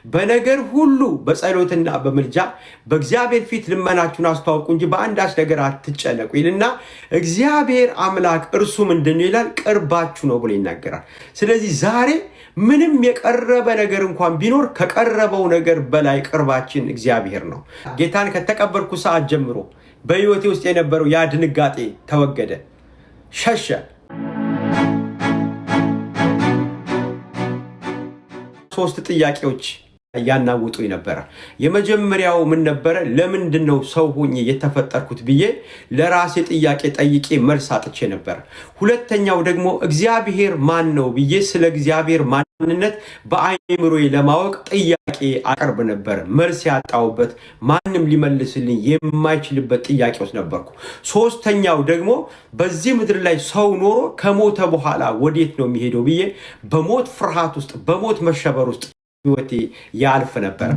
በነገር ሁሉ በጸሎትና በምልጃ በእግዚአብሔር ፊት ልመናችሁን አስተዋውቁ እንጂ በአንዳች ነገር አትጨነቁ ይልና እግዚአብሔር አምላክ እርሱ ምንድነው ይላል? ቅርባችሁ ነው ብሎ ይናገራል። ስለዚህ ዛሬ ምንም የቀረበ ነገር እንኳን ቢኖር ከቀረበው ነገር በላይ ቅርባችን እግዚአብሔር ነው። ጌታን ከተቀበልኩ ሰዓት ጀምሮ በሕይወቴ ውስጥ የነበረው ያ ድንጋጤ ተወገደ፣ ሸሸ። ሶስት ጥያቄዎች ያናውጡኝ ነበር። የመጀመሪያው ምን ነበር? ለምንድነው ሰው ሆኜ የተፈጠርኩት ብዬ ለራሴ ጥያቄ ጠይቄ መልስ አጥቼ ነበር። ሁለተኛው ደግሞ እግዚአብሔር ማን ነው ብዬ ስለ እግዚአብሔር ማንነት በአእምሮዬ ለማወቅ ጥያቄ አቀርብ ነበር። መልስ ያጣውበት ማንም ሊመልስልኝ የማይችልበት ጥያቄዎች ነበርኩ። ሶስተኛው ደግሞ በዚህ ምድር ላይ ሰው ኖሮ ከሞተ በኋላ ወዴት ነው የሚሄደው ብዬ በሞት ፍርሃት ውስጥ በሞት መሸበር ውስጥ ሕይወቴ ያልፍ ነበር።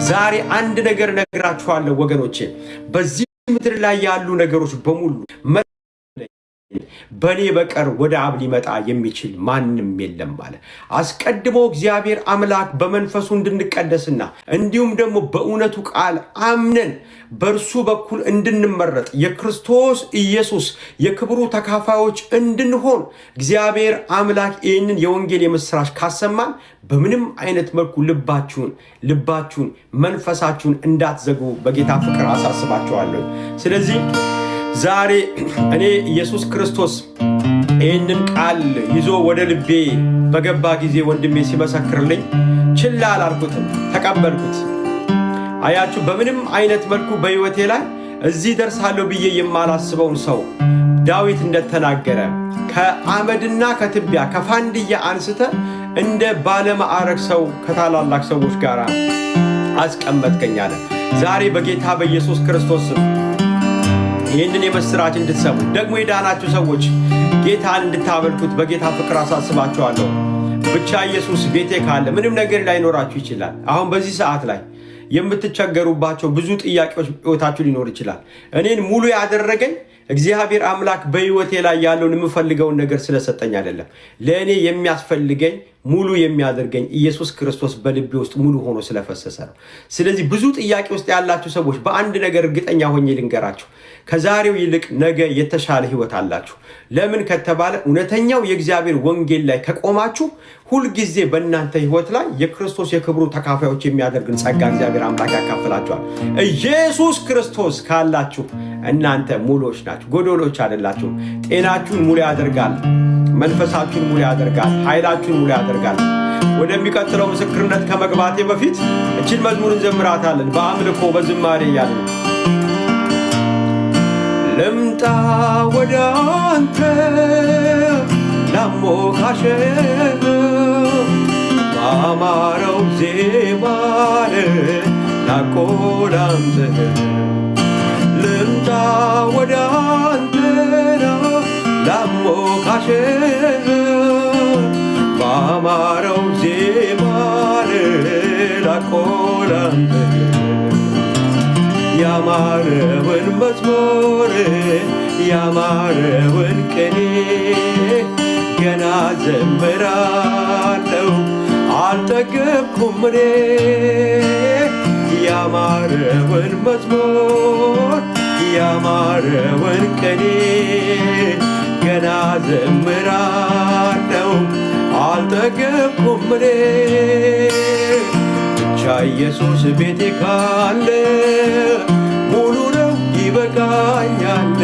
ዛሬ አንድ ነገር ነግራችኋለሁ ወገኖቼ፣ በዚህ ምድር ላይ ያሉ ነገሮች በሙሉ በኔ በቀር ወደ አብ ሊመጣ የሚችል ማንም የለም ማለት። አስቀድሞ እግዚአብሔር አምላክ በመንፈሱ እንድንቀደስና እንዲሁም ደግሞ በእውነቱ ቃል አምነን በእርሱ በኩል እንድንመረጥ የክርስቶስ ኢየሱስ የክብሩ ተካፋዮች እንድንሆን እግዚአብሔር አምላክ ይህንን የወንጌል የምስራች ካሰማን በምንም አይነት መልኩ ልባችሁን መንፈሳችሁን እንዳትዘጉ በጌታ ፍቅር አሳስባችኋለሁ። ስለዚህ ዛሬ እኔ ኢየሱስ ክርስቶስ ይህንን ቃል ይዞ ወደ ልቤ በገባ ጊዜ ወንድሜ ሲመሰክርልኝ ችላ አላልኩትም፣ ተቀበልኩት። አያችሁ፣ በምንም አይነት መልኩ በሕይወቴ ላይ እዚህ ደርሳለሁ ብዬ የማላስበውን ሰው ዳዊት እንደተናገረ ከአመድና ከትቢያ ከፋንድያ አንስተ እንደ ባለማዕረግ ሰው ከታላላቅ ሰዎች ጋር አስቀመጥከኝ አለ። ዛሬ በጌታ በኢየሱስ ክርስቶስ ይህንን የምስራች እንድትሰሙ ደግሞ የዳናችሁ ሰዎች ጌታን እንድታመልኩት በጌታ ፍቅር አሳስባችኋለሁ። ብቻ ኢየሱስ ቤቴ ካለ ምንም ነገር ላይኖራችሁ ይችላል። አሁን በዚህ ሰዓት ላይ የምትቸገሩባቸው ብዙ ጥያቄዎች ሕይወታችሁ ሊኖር ይችላል። እኔን ሙሉ ያደረገኝ እግዚአብሔር አምላክ በሕይወቴ ላይ ያለውን የምፈልገውን ነገር ስለሰጠኝ አይደለም። ለእኔ የሚያስፈልገኝ ሙሉ የሚያደርገኝ ኢየሱስ ክርስቶስ በልቤ ውስጥ ሙሉ ሆኖ ስለፈሰሰ ነው። ስለዚህ ብዙ ጥያቄ ውስጥ ያላችሁ ሰዎች በአንድ ነገር እርግጠኛ ሆኜ ልንገራችሁ፣ ከዛሬው ይልቅ ነገ የተሻለ ሕይወት አላችሁ። ለምን ከተባለ እውነተኛው የእግዚአብሔር ወንጌል ላይ ከቆማችሁ ሁልጊዜ በእናንተ ሕይወት ላይ የክርስቶስ የክብሩ ተካፋዮች የሚያደርግን ጸጋ እግዚአብሔር አምላክ ያካፍላችኋል። ኢየሱስ ክርስቶስ ካላችሁ እናንተ ሙሉዎች ናችሁ፣ ጎዶሎች አይደላችሁም። ጤናችሁን ሙሉ ያደርጋል፣ መንፈሳችሁን ሙሉ ያደርጋል፣ ኃይላችሁን ሙሉ ያደርጋል። ወደሚቀጥለው ምስክርነት ከመግባቴ በፊት እችን መዝሙር እንዘምራታለን በአምልኮ በዝማሬ እያልን ልምጣ ወደ አንተ ላሞካሸህ ባማረው ዜማ ላቆላምጥህ ልምጣ ወደ አንተ ላሞካሸህ ባማረው ዜማ ላቆላምጥህ ያማረውን መዝሙር ያማረውን ቅኔ ገና ዘምራለሁ አልጠገብኩም እኔ ያማረውን መዝሙር ያማረውን ቅኔ ገና ዘምራለሁ አልጠገብኩም እኔ ብቻ ኢየሱስ ቤቴ ካለ ሙሉ ነው ይበቃኛል፣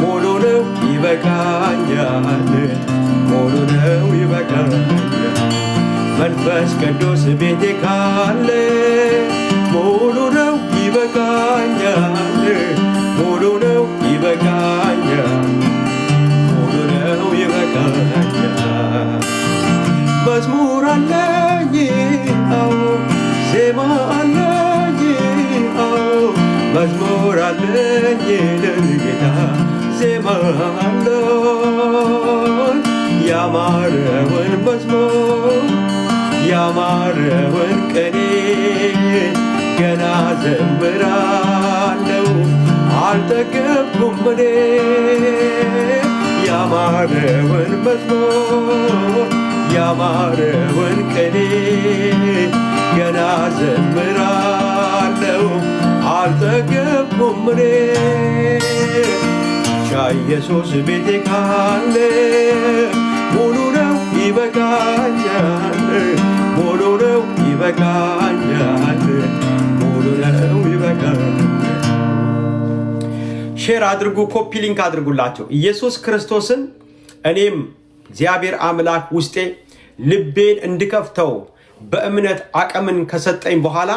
ሙሉ ነው ይበቃኛል፣ ሙሉ ነው ይበቃኛል። መንፈስ ቅዱስ ቤቴ ካለ ሙሉ ነው ይበቃኛል፣ ሙሉ ነው ይበቃኛል፣ ሙሉ ነው ይበቃኛል። መዝሙር አለኝ አዎ፣ ዜማ አለኝ አዎ፣ መዝሙር አለኝ ለጌታ ዜማ አለኝ። ያማረውን መዝሙር ያማረውን ቅኔ ገና ዘምራለሁ አልጠገብኩም እኔ ያማረውን መዝሙር ያማረውን ቅኔ ጀምሬ ኢየሱስ ቤቴ ካለ ሙሉ ነው ይበቃኛል፣ ሙሉ ነው ይበቃኛል፣ ሙሉ ነው ይበቃኛል። ሼር አድርጉ፣ ኮፒ ሊንክ አድርጉላቸው። ኢየሱስ ክርስቶስን እኔም እግዚአብሔር አምላክ ውስጤ ልቤን እንድከፍተው በእምነት አቅምን ከሰጠኝ በኋላ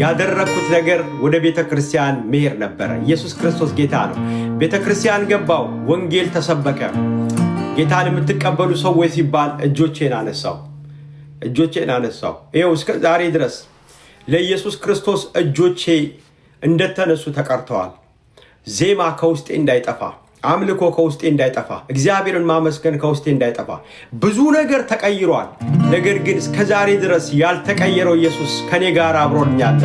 ያደረኩት ነገር ወደ ቤተክርስቲያን መሄድ ነበረ። ኢየሱስ ክርስቶስ ጌታ ነው። ቤተክርስቲያን ገባው፣ ወንጌል ተሰበከ። ጌታን የምትቀበሉ ሰዎች ሲባል እጆቼን አነሳው። ይኸው እስከ ዛሬ ድረስ ለኢየሱስ ክርስቶስ እጆቼ እንደተነሱ ተቀርተዋል። ዜማ ከውስጤ እንዳይጠፋ፣ አምልኮ ከውስጤ እንዳይጠፋ፣ እግዚአብሔርን ማመስገን ከውስጤ እንዳይጠፋ። ብዙ ነገር ተቀይሯል። ነገር ግን እስከ ዛሬ ድረስ ያልተቀየረው ኢየሱስ ከኔ ጋር አብሮኛል።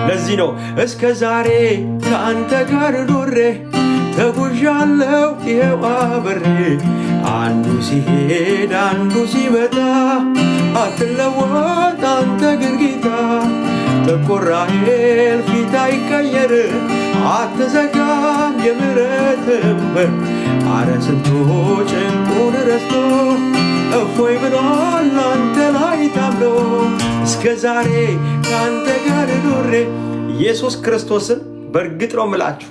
ለዚህ ነው እስከ ዛሬ ከአንተ ጋር ኖሬ ተጉዣለሁ ይሄው አብሬ፣ አንዱ ሲሄድ አንዱ ሲመጣ አትለወጥ አንተ ግን ጌታ። ጥቁር ራሔል ፊት አይቀየር፣ አትዘጋም የምሕረትህ በር። አረ ስንቱ ጭንቁን ረስቶ እፎይ ብሏል አንተ ላይ ታምኖ፣ እስከ ዛሬ ከአንተ ጋር ኖሬ። ኢየሱስ ክርስቶስን በእርግጥ ነው የምላችሁ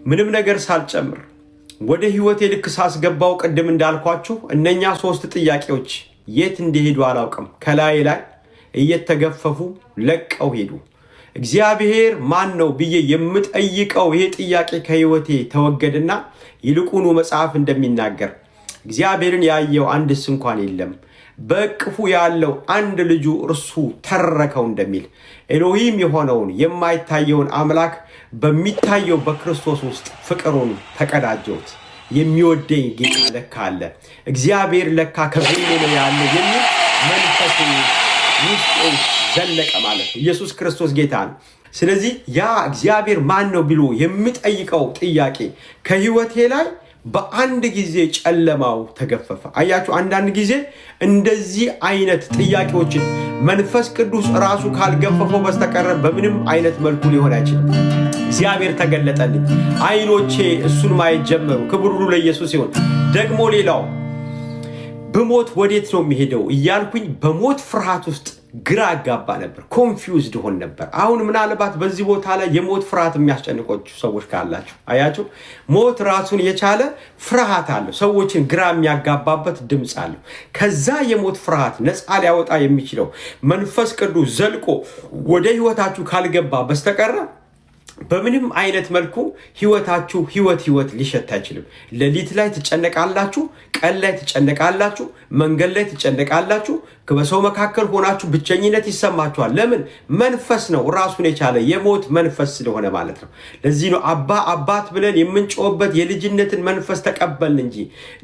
ምንም ነገር ሳልጨምር ወደ ሕይወቴ ልክ ሳስገባው ቅድም እንዳልኳችሁ እነኛ 3 ጥያቄዎች የት እንደሄዱ አላውቅም። ከላይ ላይ እየተገፈፉ ለቀው ሄዱ። እግዚአብሔር ማን ነው ብዬ የምጠይቀው ይሄ ጥያቄ ከሕይወቴ ተወገደና ይልቁኑ መጽሐፍ እንደሚናገር እግዚአብሔርን ያየው አንድስ እንኳን የለም፣ በእቅፉ ያለው አንድ ልጁ እርሱ ተረከው እንደሚል ኤሎሂም የሆነውን የማይታየውን አምላክ በሚታየው በክርስቶስ ውስጥ ፍቅሩን ተቀዳጀውት። የሚወደኝ ጌታ ለካ አለ፣ እግዚአብሔር ለካ ከጎኔ ነው ያለ የሚል መንፈስ ውስጥ ዘለቀ ማለት ነው። ኢየሱስ ክርስቶስ ጌታ ነው። ስለዚህ ያ እግዚአብሔር ማን ነው ብሎ የሚጠይቀው ጥያቄ ከሕይወቴ ላይ በአንድ ጊዜ ጨለማው ተገፈፈ። አያችሁ፣ አንዳንድ ጊዜ እንደዚህ አይነት ጥያቄዎችን መንፈስ ቅዱስ ራሱ ካልገፈፈው በስተቀር በምንም አይነት መልኩ ሊሆን አይችልም። እግዚአብሔር ተገለጠልኝ፣ አይኖቼ እሱን ማየት ጀመሩ። ክብር ሁሉ ለኢየሱስ ይሁን። ደግሞ ሌላው በሞት ወዴት ነው የሚሄደው እያልኩኝ በሞት ፍርሃት ውስጥ ግራ አጋባ ነበር፣ ኮንፊውዝድ ሆን ነበር። አሁን ምናልባት በዚህ ቦታ ላይ የሞት ፍርሃት የሚያስጨንቃችሁ ሰዎች ካላችሁ አያችሁ፣ ሞት ራሱን የቻለ ፍርሃት አለው፣ ሰዎችን ግራ የሚያጋባበት ድምፅ አለው። ከዛ የሞት ፍርሃት ነፃ ሊያወጣ የሚችለው መንፈስ ቅዱስ ዘልቆ ወደ ህይወታችሁ ካልገባ በስተቀር በምንም አይነት መልኩ ህይወታችሁ ህይወት ሊሸት አይችልም። ሌሊት ላይ ትጨነቃላችሁ፣ ቀን ላይ ትጨነቃላችሁ፣ መንገድ ላይ ትጨነቃላችሁ፣ በሰው መካከል ሆናችሁ ብቸኝነት ይሰማችኋል። ለምን? መንፈስ ነው ራሱን የቻለ የሞት መንፈስ ስለሆነ ማለት ነው። ለዚህ ነው አባት ብለን የምንጮህበት የልጅነትን መንፈስ ተቀበልን እንጂ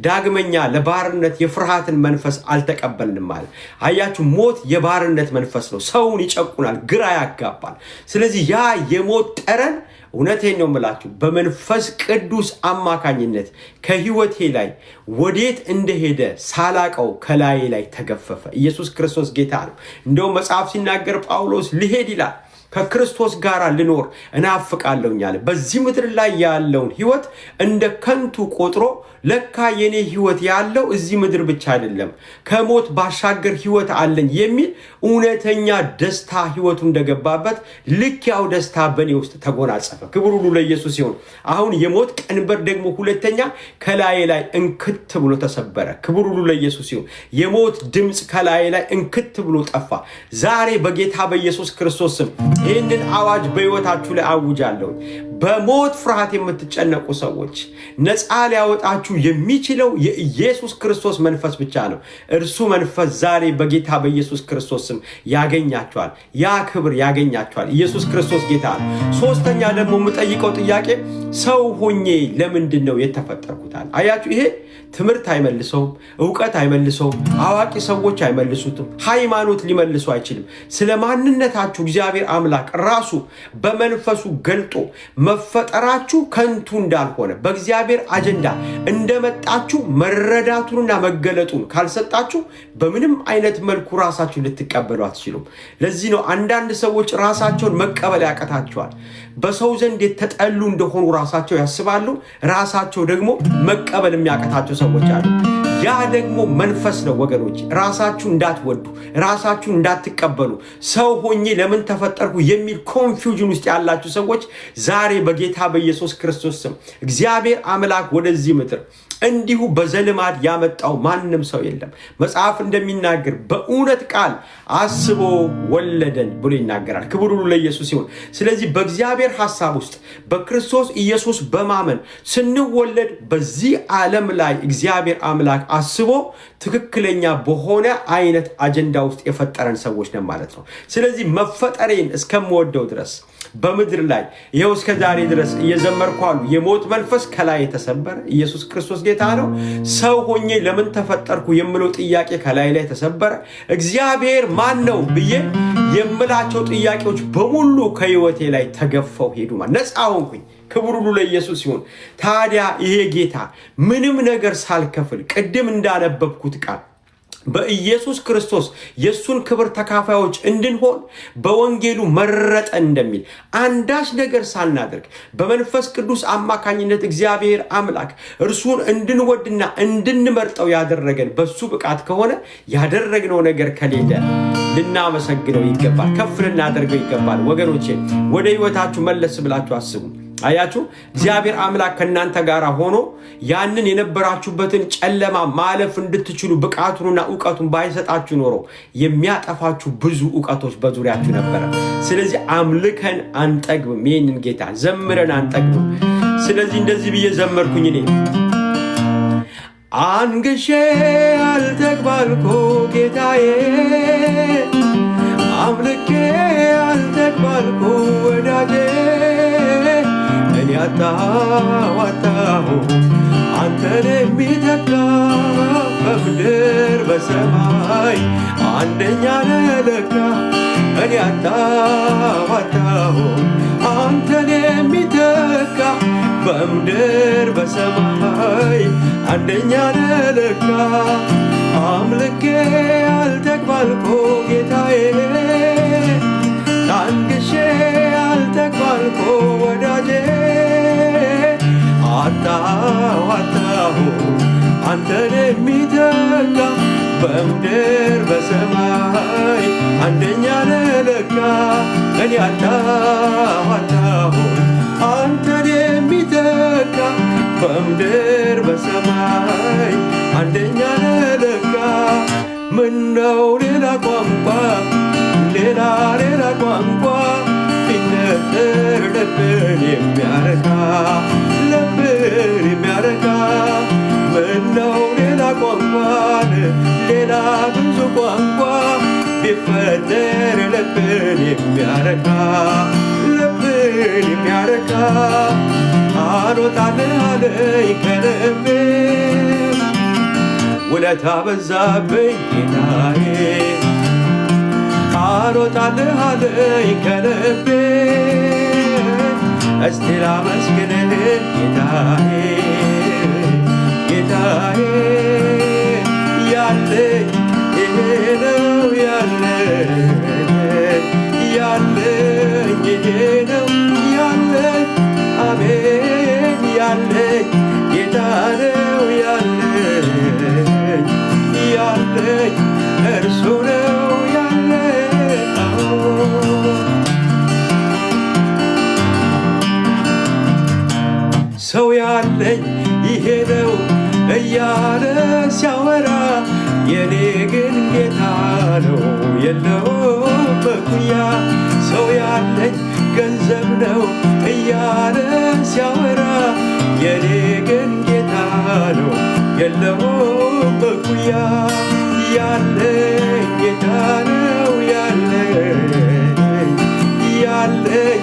ዳግመኛ ለባርነት የፍርሃትን መንፈስ አልተቀበልንም ማለት። አያችሁ፣ ሞት የባርነት መንፈስ ነው። ሰውን ይጨቁናል፣ ግራ ያጋባል። ስለዚህ ያ የሞት ጠረን እውነቴን ነው የምላችሁ በመንፈስ ቅዱስ አማካኝነት ከህይወቴ ላይ ወዴት እንደሄደ ሳላቀው ከላይ ላይ ተገፈፈ። ኢየሱስ ክርስቶስ ጌታ ነው። እንደውም መጽሐፍ ሲናገር ጳውሎስ ልሄድ ይላል፣ ከክርስቶስ ጋር ልኖር እናፍቃለሁኝ አለ። በዚህ ምድር ላይ ያለውን ህይወት እንደ ከንቱ ቆጥሮ ለካ የኔ ህይወት ያለው እዚህ ምድር ብቻ አይደለም፣ ከሞት ባሻገር ህይወት አለኝ የሚል እውነተኛ ደስታ ህይወቱ እንደገባበት ልክ ያው ደስታ በኔ ውስጥ ተጎናጸፈ። ክብር ሁሉ ለኢየሱስ ይሁን። አሁን የሞት ቀንበር ደግሞ ሁለተኛ ከላይ ላይ እንክት ብሎ ተሰበረ። ክብር ሁሉ ለኢየሱስ ይሁን። የሞት ድምጽ ከላይ ላይ እንክት ብሎ ጠፋ። ዛሬ በጌታ በኢየሱስ ክርስቶስ ስም ይህንን አዋጅ በህይወታችሁ ላይ አውጃለሁ። በሞት ፍርሃት የምትጨነቁ ሰዎች ነፃ ሊያወጣችሁ የሚችለው የኢየሱስ ክርስቶስ መንፈስ ብቻ ነው። እርሱ መንፈስ ዛሬ በጌታ በኢየሱስ ክርስቶስ ስም ያገኛችኋል። ያ ክብር ያገኛችኋል። ኢየሱስ ክርስቶስ ጌታ ነው። ሶስተኛ ደግሞ የምጠይቀው ጥያቄ ሰው ሆኜ ለምንድን ነው የተፈጠርኩታል? አያችሁ፣ ይሄ ትምህርት አይመልሰውም፣ ዕውቀት አይመልሰውም፣ አዋቂ ሰዎች አይመልሱትም፣ ሃይማኖት ሊመልሱ አይችልም። ስለ ማንነታችሁ እግዚአብሔር አምላክ ራሱ በመንፈሱ ገልጦ መፈጠራችሁ ከንቱ እንዳልሆነ በእግዚአብሔር አጀንዳ እንደመጣችሁ መረዳቱንና መገለጡን ካልሰጣችሁ በምንም አይነት መልኩ ራሳችሁን ልትቀበሉ አትችሉም። ለዚህ ነው አንዳንድ ሰዎች ራሳቸውን መቀበል ያቀታቸዋል። በሰው ዘንድ የተጠሉ እንደሆኑ ራሳቸው ያስባሉ። ራሳቸው ደግሞ መቀበል የሚያቀታቸው ሰዎች አሉ። ያ ደግሞ መንፈስ ነው ወገኖች። ራሳችሁ እንዳትወዱ፣ ራሳችሁ እንዳትቀበሉ፣ ሰው ሆኜ ለምን ተፈጠርኩ የሚል ኮንፊውዥን ውስጥ ያላችሁ ሰዎች ዛሬ በጌታ በኢየሱስ ክርስቶስ ስም እግዚአብሔር አምላክ ወደዚህ ምድር እንዲሁ በዘልማድ ያመጣው ማንም ሰው የለም። መጽሐፍ እንደሚናገር በእውነት ቃል አስቦ ወለደን ብሎ ይናገራል። ክብር ሁሉ ለኢየሱስ ይሁን። ስለዚህ በእግዚአብሔር ሐሳብ ውስጥ በክርስቶስ ኢየሱስ በማመን ስንወለድ በዚህ ዓለም ላይ እግዚአብሔር አምላክ አስቦ ትክክለኛ በሆነ አይነት አጀንዳ ውስጥ የፈጠረን ሰዎች ነን ማለት ነው። ስለዚህ መፈጠሬን እስከምወደው ድረስ በምድር ላይ ይኸው እስከ ዛሬ ድረስ እየዘመርኩ አሉ። የሞት መንፈስ ከላይ ተሰበረ። ኢየሱስ ክርስቶስ ጌታ ነው። ሰው ሆኜ ለምን ተፈጠርኩ የምለው ጥያቄ ከላይ ላይ ተሰበረ። እግዚአብሔር ማን ነው ብዬ የምላቸው ጥያቄዎች በሙሉ ከህይወቴ ላይ ተገፈው ሄዱ። ነፃ ሆንኩኝ። ክብር ሁሉ ለኢየሱስ ይሁን። ታዲያ ይሄ ጌታ ምንም ነገር ሳልከፍል ቅድም እንዳነበብኩት ቃል በኢየሱስ ክርስቶስ የሱን ክብር ተካፋዮች እንድንሆን በወንጌሉ መረጠን እንደሚል አንዳች ነገር ሳናደርግ በመንፈስ ቅዱስ አማካኝነት እግዚአብሔር አምላክ እርሱን እንድንወድና እንድንመርጠው ያደረገን በሱ ብቃት ከሆነ ያደረግነው ነገር ከሌለ ልናመሰግነው ይገባል፣ ከፍ ልናደርገው ይገባል። ወገኖቼ ወደ ህይወታችሁ መለስ ብላችሁ አስቡ። አያችሁ እግዚአብሔር አምላክ ከናንተ ጋር ሆኖ ያንን የነበራችሁበትን ጨለማ ማለፍ እንድትችሉ ብቃቱንና ዕውቀቱን ባይሰጣችሁ ኖሮ የሚያጠፋችሁ ብዙ ዕውቀቶች በዙሪያችሁ ነበረ። ስለዚህ አምልከን አንጠግብም፣ ይህንን ጌታ ዘምረን አንጠግብም። ስለዚህ እንደዚህ ብዬ ዘመርኩኝ እኔ አንግሼ አልጠግባልኩ ጌታዬ፣ አምልኬ አልጠግባልኩ ወዳጄ፣ ያጣዋጣሁ አንተን የሚተካ በምድር በሰማይ አንደኛ ነለካ። እኔ ያጣዋጣሁ አንተን የሚተካ በምድር በሰማይ አንደኛ ነለካ። አምልኬ አልጠግባልኩ ጌታዬ፣ ታንግሼ አልጠግባልኩ ወዳጄ፣ አጣሁ አንተን የሚተካ በምድር በሰማይ አንደኛ ነለካ። እኔ አጣሁ አንተን የሚተካ በምድር በሰማይ አንደኛ ነለካ። ምነው ሌላ ቋንቋ ሌላ ቋንቋ ቢነገር ልብን የሚያረካ ልብን የሚያረካ። ምነው ሌላ ቋንቋን ሌላ ብዙ ቋንቋ ቢፈጠር ልብን የሚያረካ ልብን የሚያረካ። አልወጣልህ አለኝ ከልቤ ውለታ በዛብኝ ጌታዬ፣ አልወጣልህ አለኝ ከልቤ እስቲ ላመስግንህ ጌታዬ፣ ጌታዬ ያለኝ ይሄ ነው ያለኝ ይሄ ነው ያለኝ። አሜን ያለኝ ጌታ ነው ያለኝ እርሱ ነው ያለኝ። ሰው ያለኝ ይሄ ነው እያለ ሲያወራ የኔ ግን ጌታ ነው የለውም መኩያ። ሰው ያለኝ ገንዘብ ነው እያለ ሲያወራ የኔ ግን ጌታ ነው የለውም መኩያ። ያለኝ ጌታ ነው ያለኝ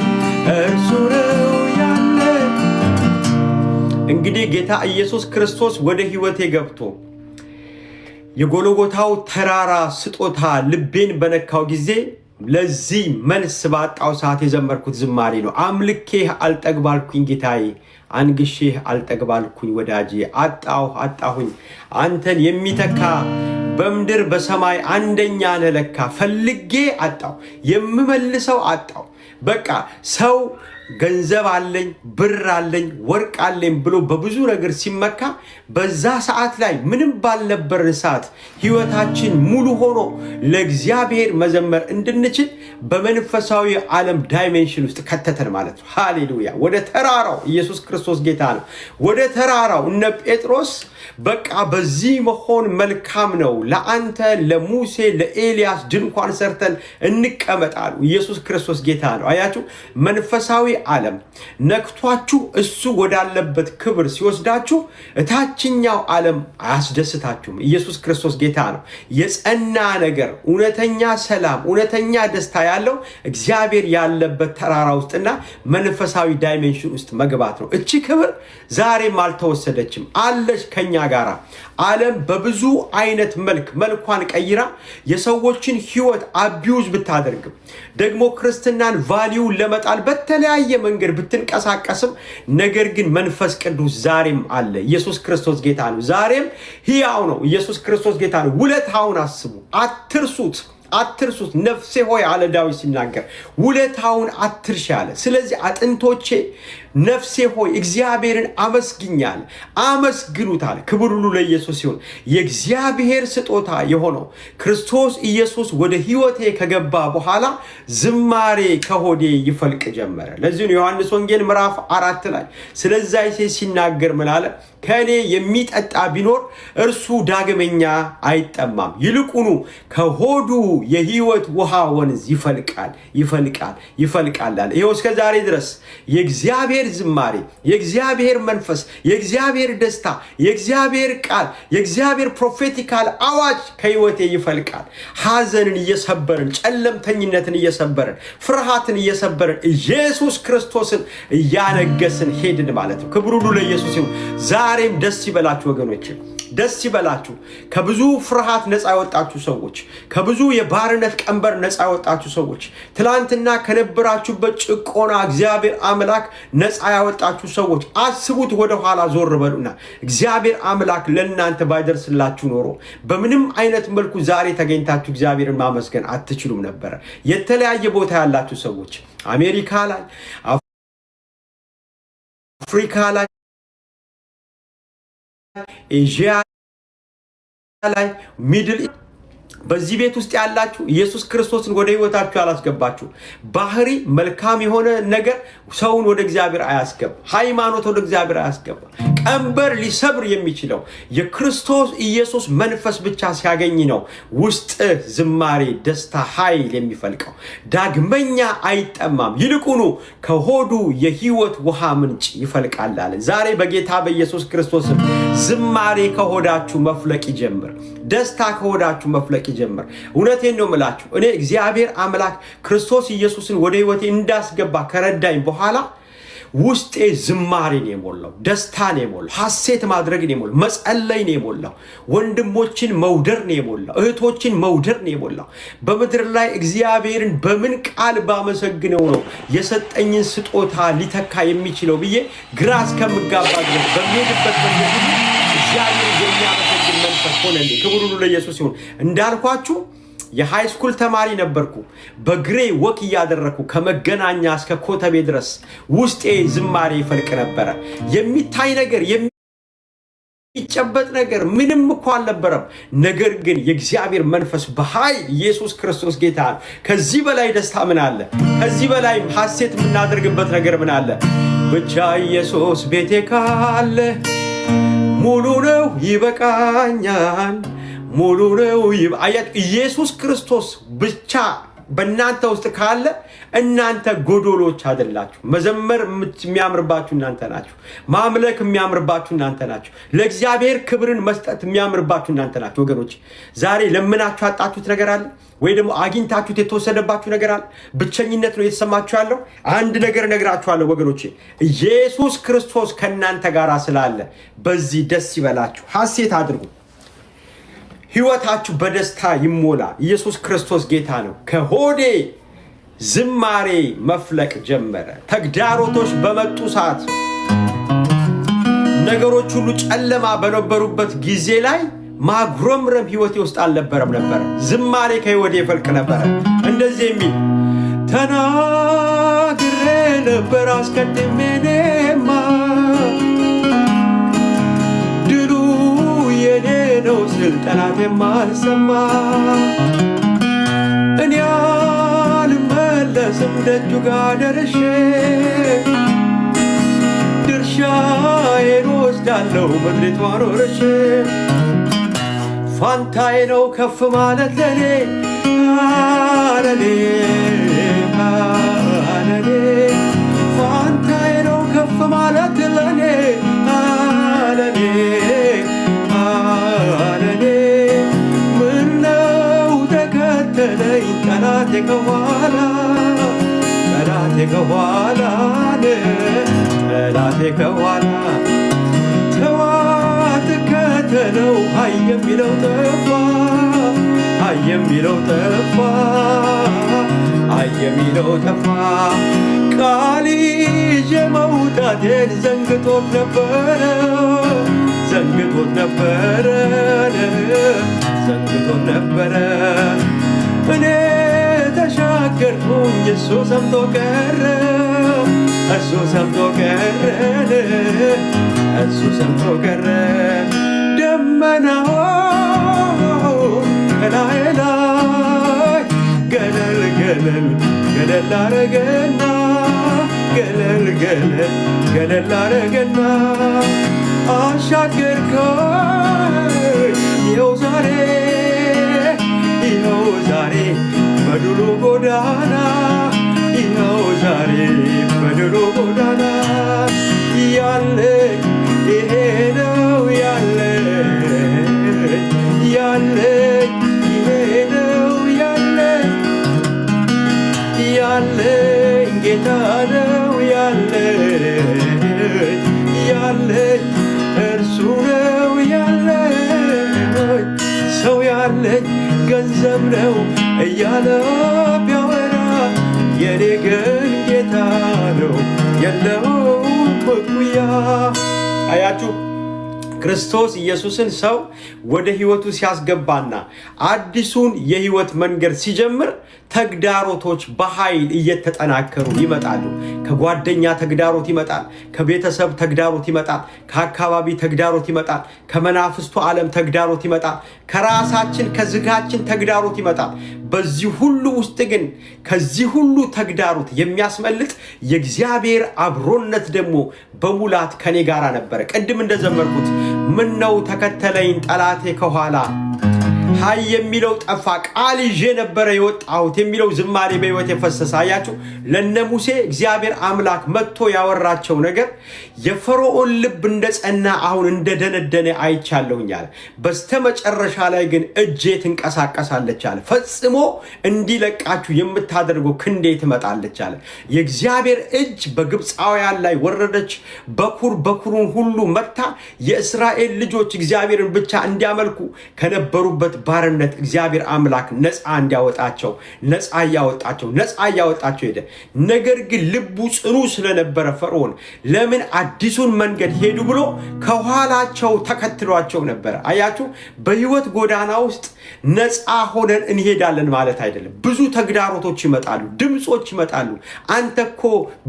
እርሱ ነው ያለኝ። እንግዲህ ጌታ ኢየሱስ ክርስቶስ ወደ ሕይወቴ ገብቶ የጎልጎታው ተራራ ስጦታ ልቤን በነካው ጊዜ ለዚህ መልስ ባጣው ሰዓት የዘመርኩት ዝማሬ ነው። አምልኬህ አልጠግባልኩኝ ጌታዬ፣ አንግሼህ አልጠግባልኩኝ ወዳጄ። አጣሁኝ አንተን የሚተካ በምድር በሰማይ አንደኛ ነህ ለካ። ፈልጌ አጣሁ የምመልሰው አጣሁ። በቃ ሰው ገንዘብ አለኝ ብር አለኝ ወርቅ አለኝ ብሎ በብዙ ነገር ሲመካ በዛ ሰዓት ላይ ምንም ባልነበር ሰዓት ህይወታችን ሙሉ ሆኖ ለእግዚአብሔር መዘመር እንድንችል በመንፈሳዊ ዓለም ዳይሜንሽን ውስጥ ከተተን ማለት ነው። ሃሌሉያ! ወደ ተራራው ኢየሱስ ክርስቶስ ጌታ ነው። ወደ ተራራው እነ ጴጥሮስ በቃ በዚህ መሆን መልካም ነው፣ ለአንተ ለሙሴ ለኤልያስ ድንኳን ሰርተን እንቀመጣሉ። ኢየሱስ ክርስቶስ ጌታ ነው። አያችሁ፣ መንፈሳዊ ዓለም ነክቷችሁ እሱ ወዳለበት ክብር ሲወስዳችሁ እታችኛው ዓለም አያስደስታችሁም። ኢየሱስ ክርስቶስ ጌታ ነው። የጸና ነገር፣ እውነተኛ ሰላም፣ እውነተኛ ደስታ ያለው እግዚአብሔር ያለበት ተራራ ውስጥና መንፈሳዊ ዳይሜንሽን ውስጥ መግባት ነው። እቺ ክብር ዛሬም አልተወሰደችም፣ አለች ከኛ ጋራ። ዓለም በብዙ አይነት መልኳን ቀይራ የሰዎችን ህይወት አቢዩዝ ብታደርግም ደግሞ ክርስትናን ቫልዩ ለመጣል በተለያየ መንገድ ብትንቀሳቀስም ነገር ግን መንፈስ ቅዱስ ዛሬም አለ። ኢየሱስ ክርስቶስ ጌታ ነው። ዛሬም ሕያው ነው። ኢየሱስ ክርስቶስ ጌታ ነው። ውለታውን አስቡ፣ አትርሱት። ነፍሴ ሆይ አለ ዳዊት ሲናገር፣ ውለታውን አትርሺ አለ። ስለዚህ አጥንቶቼ ነፍሴ ሆይ እግዚአብሔርን አመስግኛል፣ አመስግኑት አለ። ክብር ሁሉ ለኢየሱስ ይሁን። የእግዚአብሔር ስጦታ የሆነው ክርስቶስ ኢየሱስ ወደ ህይወቴ ከገባ በኋላ ዝማሬ ከሆዴ ይፈልቅ ጀመረ። ለዚህ ነው ዮሐንስ ወንጌል ምዕራፍ 4 ላይ ስለዛ ሲናገር ምን አለ? ከኔ የሚጠጣ ቢኖር እርሱ ዳግመኛ አይጠማም፣ ይልቁኑ ከሆዱ የህይወት ውሃ ወንዝ ይፈልቃል አለ። ይኸው እስከ ዛሬ ድረስ የእግዚአብሔር ዝማሬ፣ የእግዚአብሔር መንፈስ፣ የእግዚአብሔር ደስታ፣ የእግዚአብሔር ቃል፣ የእግዚአብሔር ፕሮፌቲካል አዋጅ ከህይወቴ ይፈልቃል። ሐዘንን እየሰበርን፣ ጨለምተኝነትን እየሰበርን፣ ፍርሃትን እየሰበርን ኢየሱስ ክርስቶስን እያነገስን ሄድን ማለት ነው። ክብር ሁሉ ለኢየሱስ ይሁን። ዛሬም ደስ ይበላችሁ ወገኖች፣ ደስ ይበላችሁ። ከብዙ ፍርሃት ነፃ ያወጣችሁ ሰዎች፣ ከብዙ የባርነት ቀንበር ነፃ ያወጣችሁ ሰዎች፣ ትላንትና ከነበራችሁበት ጭቆና እግዚአብሔር አምላክ ነፃ ያወጣችሁ ሰዎች አስቡት። ወደ ኋላ ዞር በሉና እግዚአብሔር አምላክ ለእናንተ ባይደርስላችሁ ኖሮ በምንም አይነት መልኩ ዛሬ ተገኝታችሁ እግዚአብሔርን ማመስገን አትችሉም ነበር። የተለያየ ቦታ ያላችሁ ሰዎች አሜሪካ ላይ፣ አፍሪካ ላይ፣ ኤዥያ ላይ፣ ሚድል በዚህ ቤት ውስጥ ያላችሁ ኢየሱስ ክርስቶስን ወደ ህይወታችሁ ያላስገባችሁ ባህሪ መልካም የሆነ ነገር ሰውን ወደ እግዚአብሔር አያስገባ፣ ሃይማኖት ወደ እግዚአብሔር አያስገባ። ቀንበር ሊሰብር የሚችለው የክርስቶስ ኢየሱስ መንፈስ ብቻ ሲያገኝ ነው ውስጥ ዝማሬ፣ ደስታ፣ ኃይል የሚፈልቀው። ዳግመኛ አይጠማም፣ ይልቁኑ ከሆዱ የህይወት ውሃ ምንጭ ይፈልቃል አለ። ዛሬ በጌታ በኢየሱስ ክርስቶስ ዝማሬ ከሆዳችሁ መፍለቅ ይጀምር። ደስታ ከሆዳችሁ መፍለቅ ይጀምር። እውነቴን ነው የምላችሁ። እኔ እግዚአብሔር አምላክ ክርስቶስ ኢየሱስን ወደ ህይወቴ እንዳስገባ ከረዳኝ በኋላ ውስጤ ዝማሬን የሞላው፣ ደስታን የሞላው፣ ሐሴት ማድረግን የሞላው፣ መጸለይን የሞላው፣ ወንድሞችን መውደርን የሞላው፣ እህቶችን መውደርን የሞላው። በምድር ላይ እግዚአብሔርን በምን ቃል ባመሰግነው ነው የሰጠኝን ስጦታ ሊተካ የሚችለው ብዬ ግራ እስከምጋባ ድረስ በሚሄድበት መንገድ እግዚአብሔር የሚያመሰግን መንፈስ ሆነልኝ። ክብር ሁሉ ለኢየሱስ ይሁን። እንዳልኳችሁ የሃይ ስኩል ተማሪ ነበርኩ። በግሬ ወክ እያደረኩ ከመገናኛ እስከ ኮተቤ ድረስ ውስጤ ዝማሬ ይፈልቅ ነበረ። የሚታይ ነገር የሚጨበጥ ነገር ምንም እኮ አልነበረም። ነገር ግን የእግዚአብሔር መንፈስ በኃይል ኢየሱስ ክርስቶስ ጌታ ነው። ከዚህ በላይ ደስታ ምን አለ? ከዚህ በላይ ሐሴት የምናደርግበት ነገር ምን አለ? ብቻ ኢየሱስ ቤቴ ካለ ሙሉ ነው ይበቃኛል፣ ሙሉ ነው አያችሁ። ኢየሱስ ክርስቶስ ብቻ በእናንተ ውስጥ ካለ እናንተ ጎዶሎች አይደላችሁ። መዘመር የሚያምርባችሁ እናንተ ናችሁ። ማምለክ የሚያምርባችሁ እናንተ ናችሁ። ለእግዚአብሔር ክብርን መስጠት የሚያምርባችሁ እናንተ ናችሁ። ወገኖች ዛሬ ለምናችሁ ያጣችሁት ነገር አለ ወይ? ደግሞ አግኝታችሁት የተወሰደባችሁ ነገር አለ? ብቸኝነት ነው የተሰማችሁ ያለው? አንድ ነገር እነግራችኋለሁ ወገኖቼ፣ ኢየሱስ ክርስቶስ ከእናንተ ጋር ስላለ በዚህ ደስ ይበላችሁ፣ ሐሴት አድርጉ። ሕይወታችሁ በደስታ ይሞላ። ኢየሱስ ክርስቶስ ጌታ ነው። ከሆዴ ዝማሬ መፍለቅ ጀመረ። ተግዳሮቶች በመጡ ሰዓት፣ ነገሮች ሁሉ ጨለማ በነበሩበት ጊዜ ላይ ማጉረምረም ሕይወቴ ውስጥ አልነበረም ነበር። ዝማሬ ከሕይወቴ ይፈልቅ ነበረ። እንደዚህ የሚል ተናግሬ ነበር አስቀድሜ እኔማ ድሉ የኔ ነው ስል ጠላቴም አልሰማ። እኔ አልመለስም ደጁ ጋር ደርሼ ድርሻዬን ወስዳለሁ ምድሪቷን ወርሼ። ፋንታዬ ነው ከፍ ማለት ለኔ አለኔ አለኔ። ፋንታዬ ነው ከፍ ማለት ለኔ አለኔ አለኔ። ምነው ተከተለኝ ጠላቴ ከኋላ ጠላቴ ከኋላ ጠላቴ ከኋላ። ተከተለው አይ የሚለው ጠፋ አይ የሚለው ጠፋ አይ የሚለው ጠፋ። ቃል ይዤ መውጣቴን ዘንግቶት ነበረ ዘንግቶት ነበረ ዘንግቶት ነበረ። እኔ ተሻገርኩኝ እሱ ሰምቶ ቀረ እሱ ሰምቶ ቀረ እሱ ሰምቶ ቀረ። ደመናው ከላይ ላይ ገለል ገለል ገለል አረገና ገለል ገለል ገለል አረገና አሻገርከኝ ይኸው ዛሬ ይኸው ዛሬ በድሉ ጎዳና ይኸው ዛሬ በድሉ ጎዳና ያለኝ ይሄ ነው ያለኝ ያለኝ ይሄ ነው ያለኝ ያለኝ ጌታ ነው ያለኝ ያለኝ እርሱ ነው ያለኝ። ሰው ያለኝ ገንዘብ ነው እያለ ቢያወራ የኔ ግን ጌታ ነው የለውም እኩያ። አያችሁ ክርስቶስ ኢየሱስን ሰው ወደ ሕይወቱ ሲያስገባና አዲሱን የሕይወት መንገድ ሲጀምር ተግዳሮቶች በኃይል እየተጠናከሩ ይመጣሉ። ከጓደኛ ተግዳሮት ይመጣል፣ ከቤተሰብ ተግዳሮት ይመጣል፣ ከአካባቢ ተግዳሮት ይመጣል፣ ከመናፍስቱ ዓለም ተግዳሮት ይመጣል፣ ከራሳችን ከዝጋችን ተግዳሮት ይመጣል። በዚህ ሁሉ ውስጥ ግን ከዚህ ሁሉ ተግዳሮት የሚያስመልጥ የእግዚአብሔር አብሮነት ደግሞ በሙላት ከኔ ጋር ነበረ። ቅድም እንደዘመርኩት ምነው ተከተለኝ ጠላቴ ከኋላ ሃይ የሚለው ጠፋ ቃል ይዤ ነበረ የወጣሁት የሚለው ዝማሬ በሕይወት የፈሰሰ። አያችሁ ለነ ሙሴ እግዚአብሔር አምላክ መጥቶ ያወራቸው ነገር የፈርዖን ልብ እንደጸና አሁን እንደደነደነ አይቻለሁኛል። በስተመጨረሻ ላይ ግን እጄ ትንቀሳቀሳለች አለ። ፈጽሞ እንዲለቃችሁ የምታደርገው ክንዴ ትመጣለች አለ። የእግዚአብሔር እጅ በግብፃውያን ላይ ወረደች። በኩሩን ሁሉ መታ። የእስራኤል ልጆች እግዚአብሔርን ብቻ እንዲያመልኩ ከነበሩበት ባርነት እግዚአብሔር አምላክ ነፃ እንዲያወጣቸው ነፃ እያወጣቸው ሄደ። ነገር ግን ልቡ ጽኑ ስለነበረ ፈርዖን ለምን አዲሱን መንገድ ሄዱ ብሎ ከኋላቸው ተከትሏቸው ነበር። አያችሁ በሕይወት ጎዳና ውስጥ ነፃ ሆነን እንሄዳለን ማለት አይደለም። ብዙ ተግዳሮቶች ይመጣሉ፣ ድምጾች ይመጣሉ። አንተ እኮ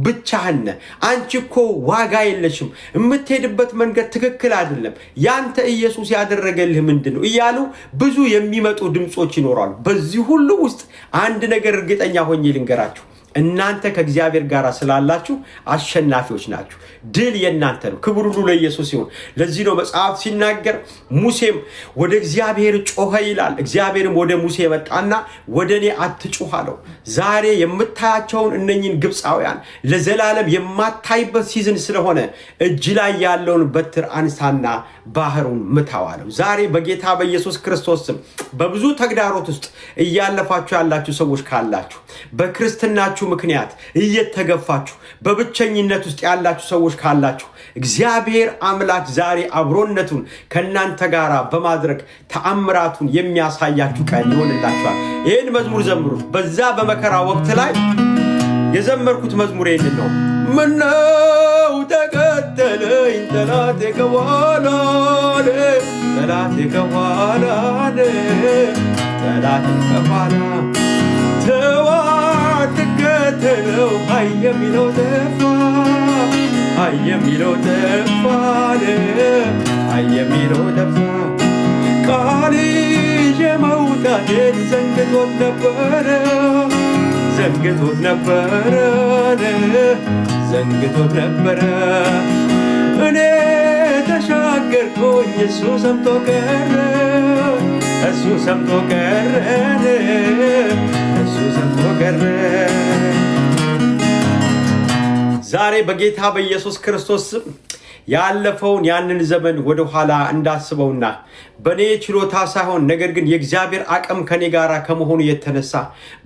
ብቻህን ነህ፣ አንቺ እኮ ዋጋ የለሽም፣ የምትሄድበት መንገድ ትክክል አይደለም፣ ያንተ ኢየሱስ ያደረገልህ ምንድነው እያሉ ብዙ የሚመጡ ድምጾች ይኖራሉ። በዚህ ሁሉ ውስጥ አንድ ነገር እርግጠኛ ሆኜ ልንገራችሁ፣ እናንተ ከእግዚአብሔር ጋር ስላላችሁ አሸናፊዎች ናችሁ። ድል የእናንተ ነው። ክብር ሁሉ ለኢየሱስ ይሁን። ለዚህ ነው መጽሐፍ ሲናገር ሙሴም ወደ እግዚአብሔር ጮኸ ይላል። እግዚአብሔርም ወደ ሙሴ መጣና ወደ እኔ አትጩህ አለው። ዛሬ የምታያቸውን እነኝን ግብፃውያን ለዘላለም የማታይበት ሲዝን ስለሆነ እጅ ላይ ያለውን በትር አንሳና ባህሩን ምታው አለው። ዛሬ በጌታ በኢየሱስ ክርስቶስ ስም በብዙ ተግዳሮት ውስጥ እያለፋችሁ ያላችሁ ሰዎች ካላችሁ፣ በክርስትናችሁ ምክንያት እየተገፋችሁ በብቸኝነት ውስጥ ያላችሁ ሰዎች ካላችሁ እግዚአብሔር አምላክ ዛሬ አብሮነቱን ከእናንተ ጋር በማድረግ ተአምራቱን የሚያሳያችሁ ቀን ይሆንላችኋል። ይህን መዝሙር ዘምሩት። በዛ በመከራ ወቅት ላይ የዘመርኩት መዝሙር ይህንን ነው። ምነው ተከተለኝ ጠላቴ ከኋላ፣ ጠላቴ ከኋላ፣ ጠላቴ ከኋላ፣ ተው አትከተለው፣ አይ የሚለው ጠፋ፣ አይ የሚለው ጠፋ፣ አይ የሚለው ጠፋ። ቃል ይዤ መውጣቴን ዘንግቶት ነበረ፣ ዘንግቶት ነበረ፣ ዘንግቶት ነበረ። እኔ ተሻገርኩኝ፣ እሱ ሰምቶ ቀረ፣ እሱ ሰምቶ ቀረ፣ እሱ ሰምቶ ቀረ። ዛሬ በጌታ በኢየሱስ ክርስቶስ ያለፈውን ያንን ዘመን ወደ ኋላ እንዳስበውና በኔ ችሎታ ሳይሆን ነገር ግን የእግዚአብሔር አቅም ከኔ ጋራ ከመሆኑ የተነሳ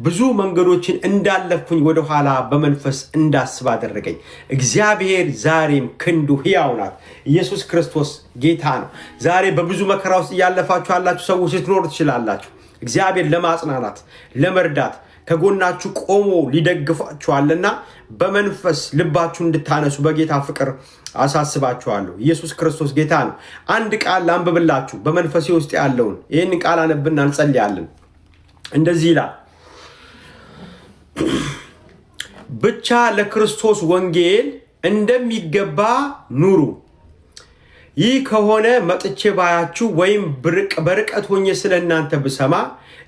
ብዙ መንገዶችን እንዳለፍኩኝ ወደ ኋላ በመንፈስ እንዳስብ አደረገኝ። እግዚአብሔር ዛሬም ክንዱ ሕያው ናት። ኢየሱስ ክርስቶስ ጌታ ነው። ዛሬ በብዙ መከራ ውስጥ እያለፋችሁ ያላችሁ ሰዎች ልትኖሩ ትችላላችሁ። እግዚአብሔር ለማጽናናት ለመርዳት ከጎናችሁ ቆሞ ሊደግፋችኋልና በመንፈስ ልባችሁ እንድታነሱ በጌታ ፍቅር አሳስባችኋለሁ። ኢየሱስ ክርስቶስ ጌታ ነው። አንድ ቃል ላንብብላችሁ በመንፈሴ ውስጥ ያለውን። ይህን ቃል አነብና እንጸልያለን። እንደዚህ ይላል፣ ብቻ ለክርስቶስ ወንጌል እንደሚገባ ኑሩ። ይህ ከሆነ መጥቼ ባያችሁ ወይም በርቀት ሆኜ ስለ እናንተ ብሰማ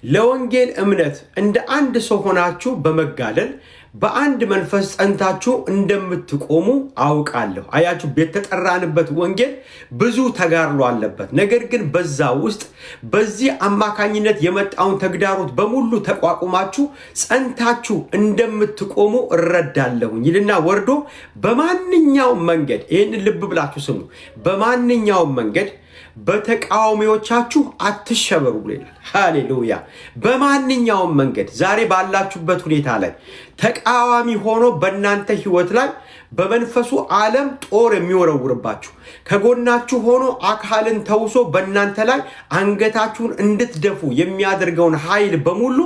ለወንጌል እምነት እንደ አንድ ሰው ሆናችሁ በመጋደል በአንድ መንፈስ ጸንታችሁ እንደምትቆሙ አውቃለሁ። አያችሁ፣ የተጠራንበት ወንጌል ብዙ ተጋድሎ አለበት። ነገር ግን በዛ ውስጥ በዚህ አማካኝነት የመጣውን ተግዳሮት በሙሉ ተቋቁማችሁ ጸንታችሁ እንደምትቆሙ እረዳለሁኝ ይልና ወርዶ በማንኛውም መንገድ፣ ይህንን ልብ ብላችሁ ስሙ፣ በማንኛውም መንገድ በተቃዋሚዎቻችሁ አትሸበሩ ብሎ ይላል። ሃሌሉያ። በማንኛውም መንገድ ዛሬ ባላችሁበት ሁኔታ ላይ ተቃዋሚ ሆኖ በእናንተ ህይወት ላይ በመንፈሱ ዓለም ጦር የሚወረውርባችሁ ከጎናችሁ ሆኖ አካልን ተውሶ በእናንተ ላይ አንገታችሁን እንድትደፉ የሚያደርገውን ኃይል በሙሉ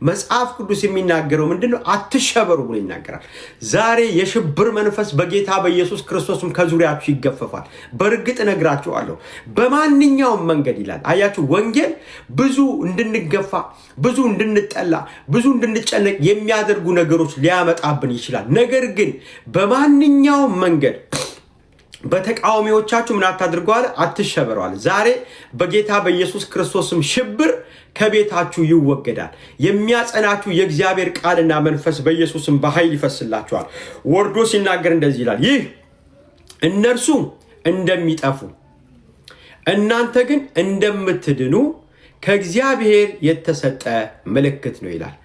መጽሐፍ ቅዱስ የሚናገረው ምንድነው? አትሸበሩ ብሎ ይናገራል። ዛሬ የሽብር መንፈስ በጌታ በኢየሱስ ክርስቶስም ከዙሪያችሁ ይገፈፋል። በእርግጥ እነግራችኋለሁ፣ በማንኛውም መንገድ ይላል። አያችሁ፣ ወንጌል ብዙ እንድንገፋ፣ ብዙ እንድንጠላ፣ ብዙ እንድንጨነቅ የሚያደርጉ ነገሮች ሊያመጣብን ይችላል። ነገር ግን በማንኛውም መንገድ በተቃዋሚዎቻችሁ ምን አታድርጓል? አትሸበሯል። ዛሬ በጌታ በኢየሱስ ክርስቶስም ሽብር ከቤታችሁ ይወገዳል። የሚያጸናችሁ የእግዚአብሔር ቃልና መንፈስ በኢየሱስም በኃይል ይፈስላችኋል። ወርዶ ሲናገር እንደዚህ ይላል፣ ይህ እነርሱ እንደሚጠፉ እናንተ ግን እንደምትድኑ ከእግዚአብሔር የተሰጠ ምልክት ነው ይላል።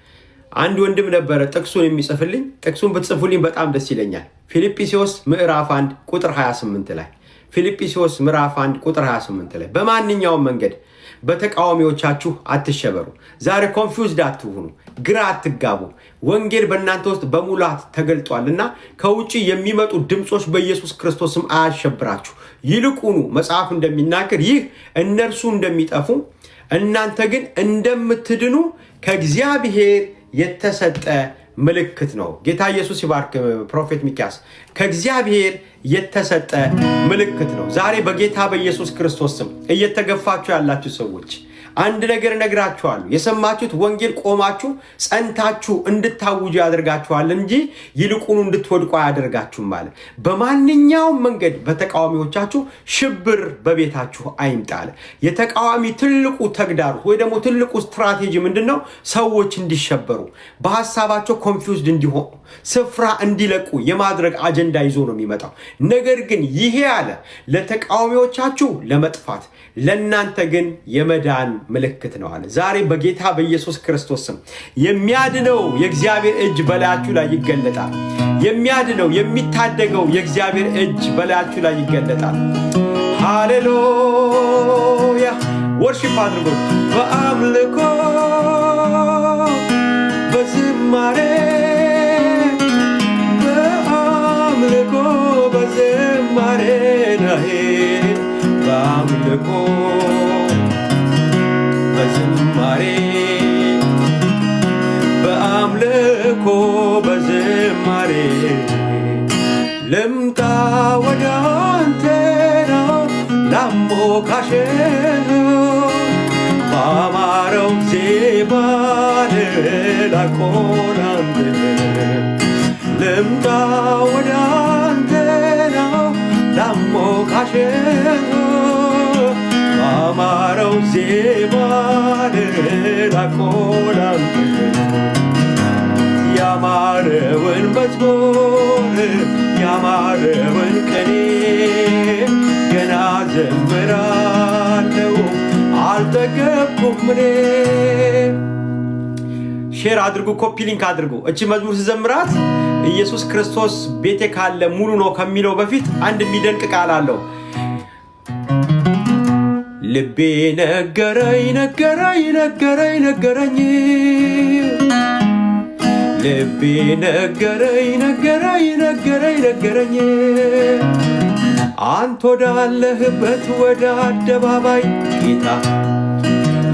አንድ ወንድም ነበረ ጥቅሱን የሚጽፍልኝ። ጥቅሱን ብትጽፉልኝ በጣም ደስ ይለኛል። ፊልጵስዩስ ምዕራፍ 1 ቁጥር 28 ላይ ፊልጵስዩስ ምዕራፍ 1 ቁጥር 28 ላይ በማንኛውም መንገድ በተቃዋሚዎቻችሁ አትሸበሩ። ዛሬ ኮንፊውዝድ አትሁኑ፣ ግራ አትጋቡ። ወንጌል በእናንተ ውስጥ በሙላት ተገልጧልና ከውጪ የሚመጡ ድምጾች በኢየሱስ ክርስቶስም አያሸብራችሁ። ይልቁኑ መጽሐፍ እንደሚናገር ይህ እነርሱ እንደሚጠፉ እናንተ ግን እንደምትድኑ ከእግዚአብሔር የተሰጠ ምልክት ነው። ጌታ ኢየሱስ ይባርክ። ፕሮፌት ሚክያስ ከእግዚአብሔር የተሰጠ ምልክት ነው። ዛሬ በጌታ በኢየሱስ ክርስቶስ ስም እየተገፋችሁ ያላችሁ ሰዎች አንድ ነገር እነግራችኋለሁ። የሰማችሁት ወንጌል ቆማችሁ ጸንታችሁ እንድታውጁ ያደርጋችኋል እንጂ ይልቁኑ እንድትወድቁ አያደርጋችሁም ማለት። በማንኛውም መንገድ በተቃዋሚዎቻችሁ ሽብር በቤታችሁ አይምጣል። የተቃዋሚ ትልቁ ተግዳሮት ወይ ደግሞ ትልቁ ስትራቴጂ ምንድነው? ሰዎች እንዲሸበሩ፣ በሐሳባቸው ኮንፊውዝድ እንዲሆኑ፣ ስፍራ እንዲለቁ የማድረግ አጀንዳ ይዞ ነው የሚመጣው። ነገር ግን ይሄ አለ ለተቃዋሚዎቻችሁ ለመጥፋት፣ ለእናንተ ግን የመዳን ምልክት ነው አለ። ዛሬ በጌታ በኢየሱስ ክርስቶስ ስም የሚያድነው የእግዚአብሔር እጅ በላያችሁ ላይ ይገለጣል። የሚያድነው የሚታደገው የእግዚአብሔር እጅ በላያችሁ ላይ ይገለጣል። ሃሌሉያ ወርሺፕ አድርጉት በአምልኮ በዝማሬ በአምልኮ በዝማሬ ነሄ በአምልኮ በዝማሬ በአምልኮ በዝማሬ ልምጣ ወደ አንተ ነው ላሞካሽህ ባማረው ዜማ ላቆናንተ ልምጣ ወደ አንተ ነው ላሞካሽህ ባማረው ዜማ ላቆናንተ ያማረውን መዝሙር ያማረውን ቅኔ ገና ዘምራለሁ አልጠገብኩም እኔ። ሼር አድርጉ፣ ኮፒ ሊንክ አድርጉ። እቺ መዝሙር ስዘምራት ኢየሱስ ክርስቶስ ቤቴ ካለ ሙሉ ነው ከሚለው በፊት አንድ የሚደንቅ ቃል አለው። ልቤ ነገረኝ ነገረኝ ነገረኝ ነገረኝ ልቤ ነገረኝ ነገረኝ ነገረኝ ነገረኝ አንተ ወዳለህበት ወደ አደባባይ ጌታ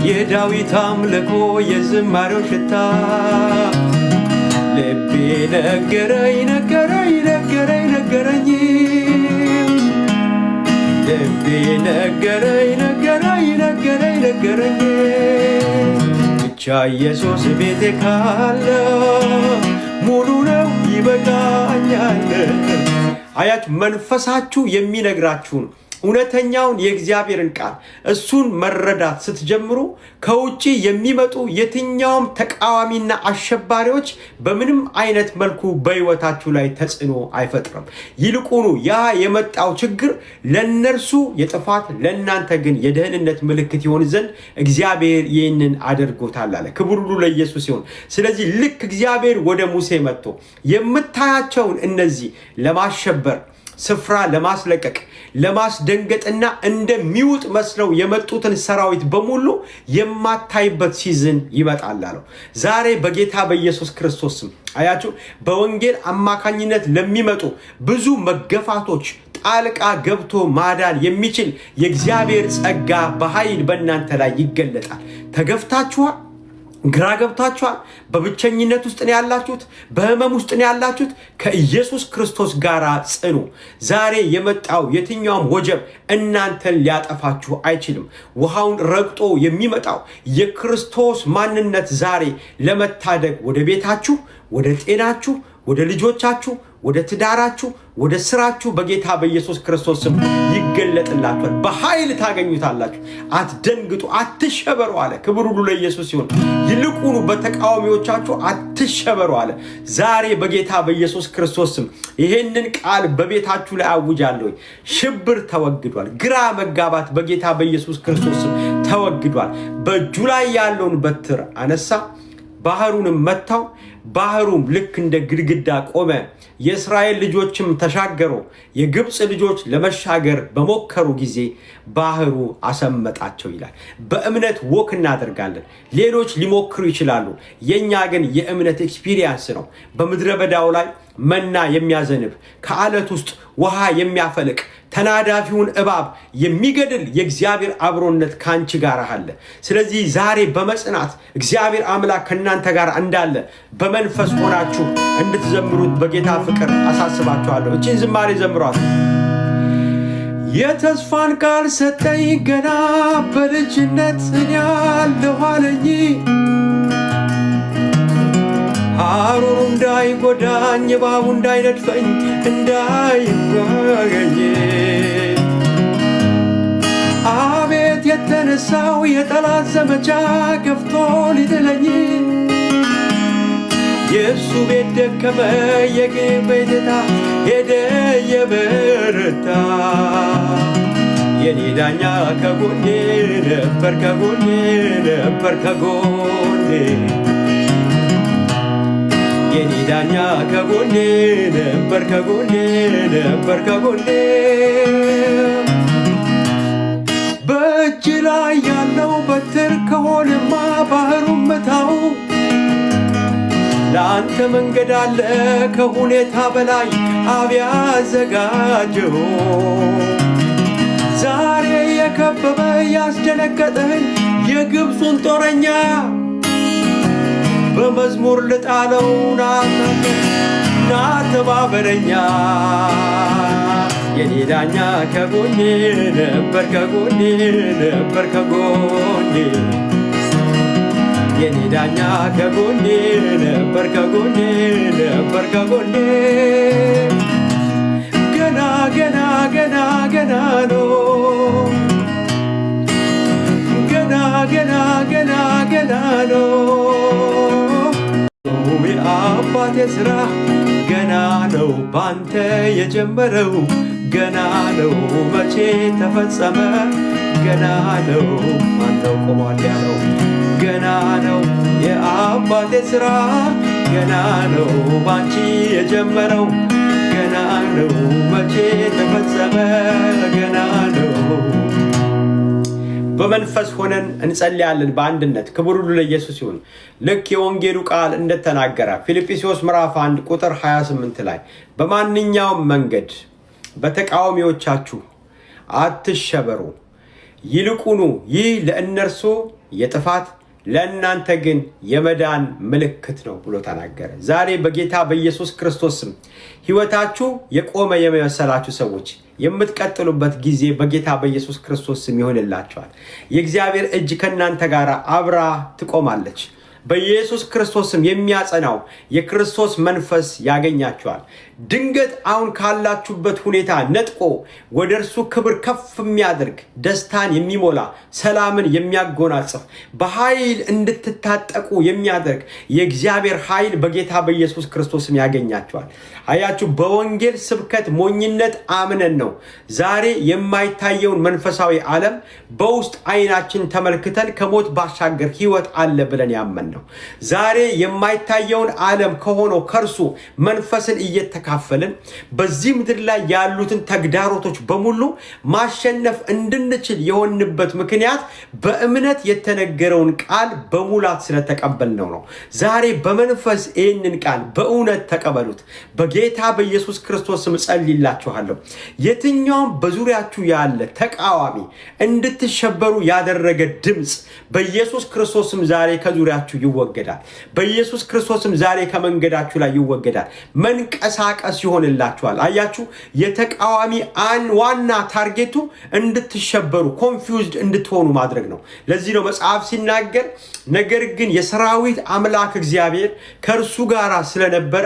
የዳዊት አምልኮ የዝማሬው ሽታ ልቤ ነገረኝ ነገረኝ ነገረኝ ነገረኝ ልቤ ነገረኝ ነገረኝ ነገረኝ ነገረኝ ብቻ ኢየሱስ ቤቴ ካለ ሙሉ ነው ይበቃኛል። አያችሁ መንፈሳችሁ የሚነግራችሁን እውነተኛውን የእግዚአብሔርን ቃል እሱን መረዳት ስትጀምሩ ከውጪ የሚመጡ የትኛውም ተቃዋሚና አሸባሪዎች በምንም አይነት መልኩ በሕይወታችሁ ላይ ተጽዕኖ አይፈጥርም። ይልቁኑ ያ የመጣው ችግር ለነርሱ የጥፋት ለእናንተ ግን የደህንነት ምልክት ይሆን ዘንድ እግዚአብሔር ይህንን አድርጎታል አለ። ክብር ሁሉ ለኢየሱስ ይሁን። ስለዚህ ልክ እግዚአብሔር ወደ ሙሴ መጥቶ የምታያቸውን እነዚህ ለማሸበር ስፍራ ለማስለቀቅ ለማስደንገጥና እንደሚውጥ መስለው የመጡትን ሰራዊት በሙሉ የማታይበት ሲዝን ይመጣል አለው። ዛሬ በጌታ በኢየሱስ ክርስቶስ ስም አያችሁ በወንጌል አማካኝነት ለሚመጡ ብዙ መገፋቶች ጣልቃ ገብቶ ማዳን የሚችል የእግዚአብሔር ጸጋ በኃይል በእናንተ ላይ ይገለጣል። ተገፍታችኋል፣ ግራ ገብታችኋል፣ በብቸኝነት ውስጥ ነው ያላችሁት፣ በህመም ውስጥ ነው ያላችሁት። ከኢየሱስ ክርስቶስ ጋር ጽኑ። ዛሬ የመጣው የትኛውም ወጀብ እናንተን ሊያጠፋችሁ አይችልም። ውሃውን ረግጦ የሚመጣው የክርስቶስ ማንነት ዛሬ ለመታደግ ወደ ቤታችሁ፣ ወደ ጤናችሁ፣ ወደ ልጆቻችሁ፣ ወደ ትዳራችሁ፣ ወደ ስራችሁ በጌታ በኢየሱስ ክርስቶስ ስም ይገለጥላችኋል። በኃይል ታገኙታላችሁ። አትደንግጡ፣ አትሸበሩ አለ። ክብር ሁሉ ለኢየሱስ ይሁን። ይልቁኑ በተቃዋሚዎቻችሁ አትሸበሩ አለ። ዛሬ በጌታ በኢየሱስ ክርስቶስ ስም ይሄንን ቃል በቤታችሁ ላይ አውጃለሁ። ሽብር ተወግዷል። ግራ መጋባት በጌታ በኢየሱስ ክርስቶስ ስም ተወግዷል። በእጁ ላይ ያለውን በትር አነሳ፣ ባህሩንም መታው። ባህሩም ልክ እንደ ግድግዳ ቆመ። የእስራኤል ልጆችም ተሻገሩ። የግብፅ ልጆች ለመሻገር በሞከሩ ጊዜ ባህሩ አሰመጣቸው ይላል። በእምነት ወክ እናደርጋለን። ሌሎች ሊሞክሩ ይችላሉ። የኛ ግን የእምነት ኤክስፒሪየንስ ነው። በምድረ በዳው ላይ መና የሚያዘንብ ከአለት ውስጥ ውሃ የሚያፈልቅ ተናዳፊውን እባብ የሚገድል የእግዚአብሔር አብሮነት ካንቺ ጋር አለ። ስለዚህ ዛሬ በመጽናት እግዚአብሔር አምላክ ከናንተ ጋር እንዳለ በመንፈስ ሆናችሁ እንድትዘምሩት በጌታ ፍቅር አሳስባችኋለሁ። እቺን ዝማሬ ዘምሯት። የተስፋን ቃል ሰጠኝ ገና በልጅነት እኔ ያለሁ አለኝ። ሐሩሩ እንዳይጎዳኝ እባቡ እንዳይነድፈኝ እንዳይዋገኝ አቤት የተነሳው የጠላት ዘመቻ ገፍቶ ሊጥለኝ የእሱ ቤት ደከመ የግብ ቤትታ ሄደ የበረታ የኔ ዳኛ ከጎኔ ነበር ከጎኔ ነበር ከጎኔ የኔ ዳኛ ከጎኔ ነበር ከጎኔ ነበር ከጎኔ እጅ ላይ ያለው በትር ከሆነማ ባህሩን መታው። ለአንተ መንገድ አለ ከሁኔታ በላይ አብ ያዘጋጀው። ዛሬ የከበበ ያስደነገጠህን የግብፁን ጦረኛ በመዝሙር ልጣለው ና ተባበረኛ። የኔ ዳኛ ከጎኔ ነበር ከጎኔ ነበር ከጎኔ የኔ ዳኛ ከጎኔ ነበር ከጎኔ ነበር ከጎኔ። ገና ገና ገና ገና ነው ገና ገና ገና ገና ነው የአባቴ ሥራ ገና ነው ባንተ የጀመረው ገና ነው መቼ ተፈጸመ ገና ነው ማነው ቆሟል ያለው ገና ነው የአባቴ ሥራ ገና ነው ባንቺ የጀመረው ገና ነው መቼ ተፈጸመ ገና ነው። በመንፈስ ሆነን እንጸልያለን በአንድነት። ክብር ሁሉ ለኢየሱስ ይሁን። ልክ የወንጌሉ ቃል እንደተናገረ ፊልጵስዩስ ምዕራፍ 1 ቁጥር 28 ላይ በማንኛውም መንገድ በተቃዋሚዎቻችሁ አትሸበሩ፣ ይልቁኑ ይህ ለእነርሱ የጥፋት ለእናንተ ግን የመዳን ምልክት ነው ብሎ ተናገረ። ዛሬ በጌታ በኢየሱስ ክርስቶስ ስም ሕይወታችሁ የቆመ የመሰላችሁ ሰዎች የምትቀጥሉበት ጊዜ በጌታ በኢየሱስ ክርስቶስ ስም ይሆንላችኋል። የእግዚአብሔር እጅ ከእናንተ ጋር አብራ ትቆማለች። በኢየሱስ ክርስቶስ ስም የሚያጸናው የክርስቶስ መንፈስ ያገኛችኋል። ድንገት አሁን ካላችሁበት ሁኔታ ነጥቆ ወደ እርሱ ክብር ከፍ የሚያደርግ ደስታን የሚሞላ ሰላምን የሚያጎናጽፍ በኃይል እንድትታጠቁ የሚያደርግ የእግዚአብሔር ኃይል በጌታ በኢየሱስ ክርስቶስም ያገኛችኋል። አያችሁ፣ በወንጌል ስብከት ሞኝነት አምነን ነው ዛሬ የማይታየውን መንፈሳዊ ዓለም በውስጥ አይናችን ተመልክተን ከሞት ባሻገር ሕይወት አለ ብለን ያመን ነው። ዛሬ የማይታየውን ዓለም ከሆነው ከርሱ መንፈስን እየተካፈልን በዚህ ምድር ላይ ያሉትን ተግዳሮቶች በሙሉ ማሸነፍ እንድንችል የሆንበት ምክንያት በእምነት የተነገረውን ቃል በሙላት ስለተቀበልነው ነው። ዛሬ በመንፈስ ይህንን ቃል በእውነት ተቀበሉት። በጌታ በኢየሱስ ክርስቶስ ስም ጸልይላችኋለሁ። የትኛውም በዙሪያችሁ ያለ ተቃዋሚ እንድትሸበሩ ያደረገ ድምፅ በኢየሱስ ክርስቶስ ስም ዛሬ ከዙሪያችሁ ይወገዳል። በኢየሱስ ክርስቶስም ዛሬ ከመንገዳችሁ ላይ ይወገዳል። መንቀሳቀስ ይሆንላችኋል። አያችሁ፣ የተቃዋሚ ዋና ታርጌቱ እንድትሸበሩ ኮንፊውዝድ እንድትሆኑ ማድረግ ነው። ለዚህ ነው መጽሐፍ ሲናገር ነገር ግን የሰራዊት አምላክ እግዚአብሔር ከእርሱ ጋር ስለነበረ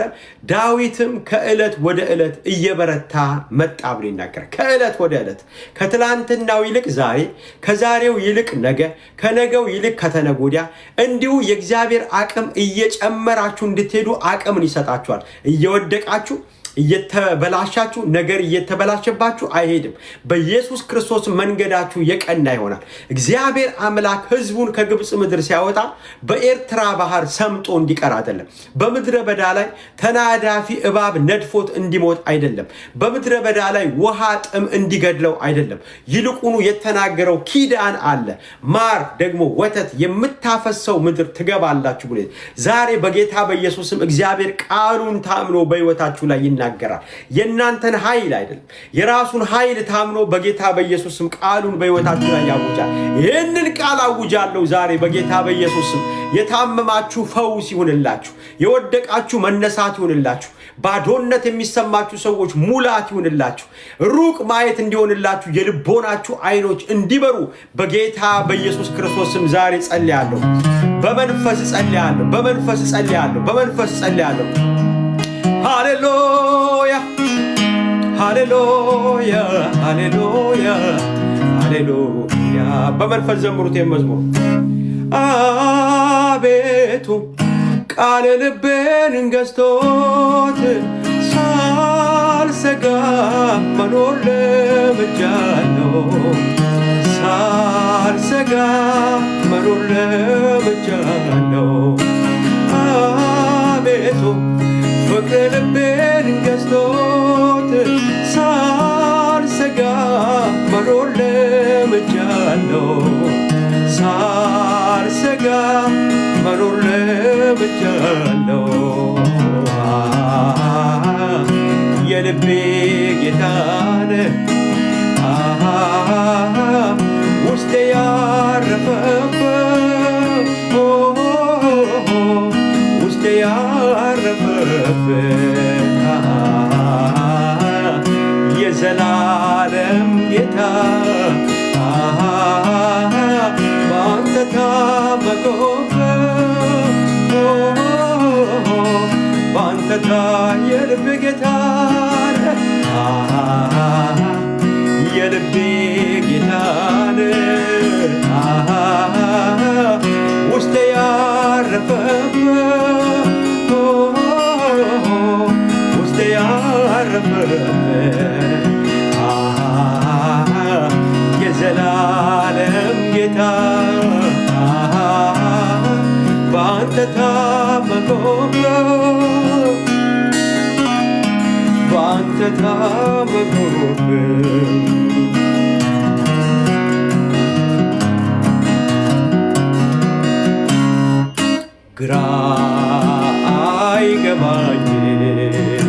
ዳዊትም ከዕለት ወደ ዕለት እየበረታ መጣ ብሎ ይናገራል። ከዕለት ወደ ዕለት፣ ከትላንትናው ይልቅ ዛሬ፣ ከዛሬው ይልቅ ነገ፣ ከነገው ይልቅ ከተነገ ወዲያ እንዲሁ የእግዚአብሔር አቅም እየጨመራችሁ እንድትሄዱ አቅምን ይሰጣችኋል። እየወደቃችሁ እየተበላሻችሁ ነገር እየተበላሸባችሁ አይሄድም። በኢየሱስ ክርስቶስ መንገዳችሁ የቀና ይሆናል። እግዚአብሔር አምላክ ሕዝቡን ከግብፅ ምድር ሲያወጣ በኤርትራ ባህር ሰምጦ እንዲቀር አይደለም። በምድረ በዳ ላይ ተናዳፊ እባብ ነድፎት እንዲሞት አይደለም። በምድረ በዳ ላይ ውሃ ጥም እንዲገድለው አይደለም። ይልቁኑ የተናገረው ኪዳን አለ። ማር ደግሞ ወተት የምታፈሰው ምድር ትገባላችሁ ብሎ ዛሬ በጌታ በኢየሱስም እግዚአብሔር ቃሉን ታምኖ በሕይወታችሁ ላይ ይናገራል። የእናንተን ኃይል አይደለም፣ የራሱን ኃይል ታምኖ በጌታ በኢየሱስም ቃሉን በሕይወታችሁ ላይ ያውጃል። ይህንን ቃል አውጃለሁ ዛሬ በጌታ በኢየሱስም። የታመማችሁ ፈውስ ይሁንላችሁ፣ የወደቃችሁ መነሳት ይሁንላችሁ፣ ባዶነት የሚሰማችሁ ሰዎች ሙላት ይሁንላችሁ፣ ሩቅ ማየት እንዲሆንላችሁ የልቦናችሁ አይኖች እንዲበሩ በጌታ በኢየሱስ ክርስቶስም ዛሬ ጸልያለሁ። በመንፈስ ጸልያለሁ፣ በመንፈስ ጸልያለሁ፣ በመንፈስ ጸልያለሁ። ሃሌሉያ ሃሌሉያ ሃሌሉያ ሃሌሉያ። በመንፈስ ዘምሩት የመዝሙር አቤቱ ቃል ልቤን ገዝቶት ሳልሰጋ መኖር ለምጃለሁ፣ ሳልሰጋ መኖር ለምጃለሁ። አቤቱ ፍቅር ልቤን ገዝቶት ሳልሰጋ መኖር ለምጃለሁ። የዘላለም ጌታ በአንተ ታመንኩበት በአንተ የልቤ ጌታ የልቤ ጌታ ውስጤ ያረፈበት ውስጤ ያረፈበት የዘላለም ጌታ በአንተ ታመንኩበት በአንተ ታመንኩበት ግራ አይገባኝም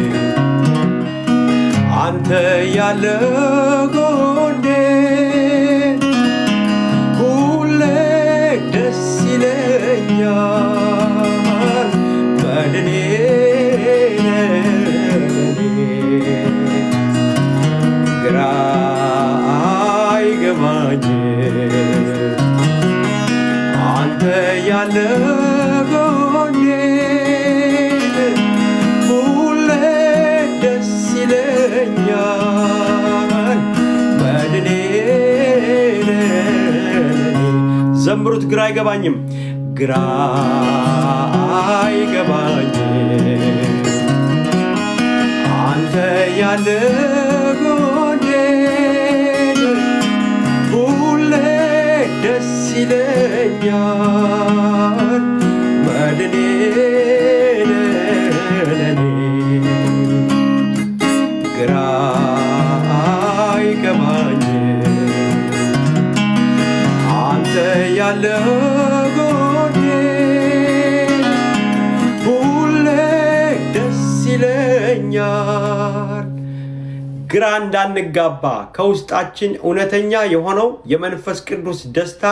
አንተ ያለ ጎኔ ሁሌ ደስ ይለኛል መድኔ ግራ አይገባኝም አንተ ያለ ጎኔ ሁሌ ደስ ይለኛል መድኔ ዘምሩት ግራ አይገባኝም ግራ አይገባኝም አንተ ያለ ጎኔ ሁሌ ደስ ይለኛል መድኔ ግራ አይገባኝም አንተ ያለ ጎኔ ሁሌ ደስ ይለኛል። ግራ እንዳንጋባ ከውስጣችን እውነተኛ የሆነው የመንፈስ ቅዱስ ደስታ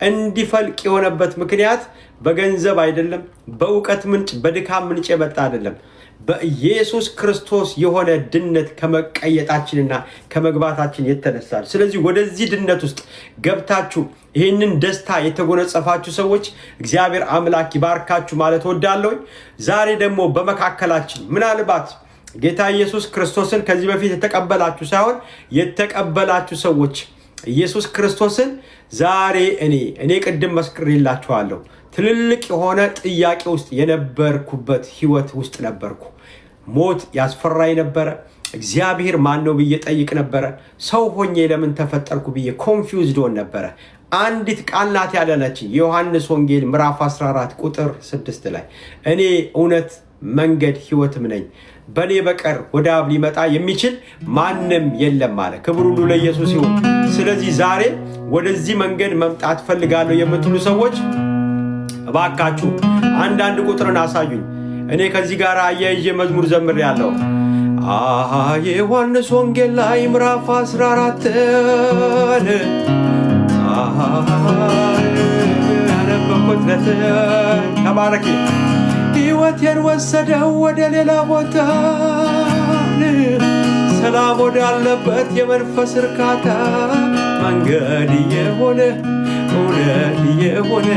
እንዲፈልቅ የሆነበት ምክንያት በገንዘብ አይደለም፣ በእውቀት ምንጭ በድካም ምንጭ የመጣ አይደለም። በኢየሱስ ክርስቶስ የሆነ ድነት ከመቀየጣችንና ከመግባታችን የተነሳል። ስለዚህ ወደዚህ ድነት ውስጥ ገብታችሁ ይህንን ደስታ የተጎነጸፋችሁ ሰዎች እግዚአብሔር አምላክ ይባርካችሁ ማለት ወዳለሁ። ዛሬ ደግሞ በመካከላችን ምናልባት ጌታ ኢየሱስ ክርስቶስን ከዚህ በፊት የተቀበላችሁ ሳይሆን የተቀበላችሁ ሰዎች ኢየሱስ ክርስቶስን ዛሬ እኔ ቅድም መስክሬላችኋለሁ። ትልልቅ የሆነ ጥያቄ ውስጥ የነበርኩበት ህይወት ውስጥ ነበርኩ። ሞት ያስፈራኝ ነበረ። እግዚአብሔር ማን ነው ብዬ ጠይቅ ነበረ። ሰው ሆኜ ለምን ተፈጠርኩ ብዬ ኮንፊውዝድ ሆን ነበረ። አንዲት ቃል ናት ያለነችኝ የዮሐንስ ወንጌል ምዕራፍ 14 ቁጥር 6 ላይ እኔ እውነት መንገድ ህይወትም ነኝ፣ በእኔ በቀር ወደ አብ ሊመጣ የሚችል ማንም የለም አለ። ክብር ሁሉ ለኢየሱስ ይሁን። ስለዚህ ዛሬ ወደዚህ መንገድ መምጣት ፈልጋለሁ የምትሉ ሰዎች እባካችሁ አንዳንድ ቁጥርን አሳዩኝ። እኔ ከዚህ ጋር አያይዤ መዝሙር ዘምሬያለሁ። የዮሐንስ ወንጌል ላይ ምዕራፍ 14 ያነበብኩት ተባረኪ። ሕይወቴን ወሰደው ወደ ሌላ ቦታ፣ ሰላም ወዳለበት የመንፈስ እርካታ፣ መንገድ የሆነ እውነት የሆነ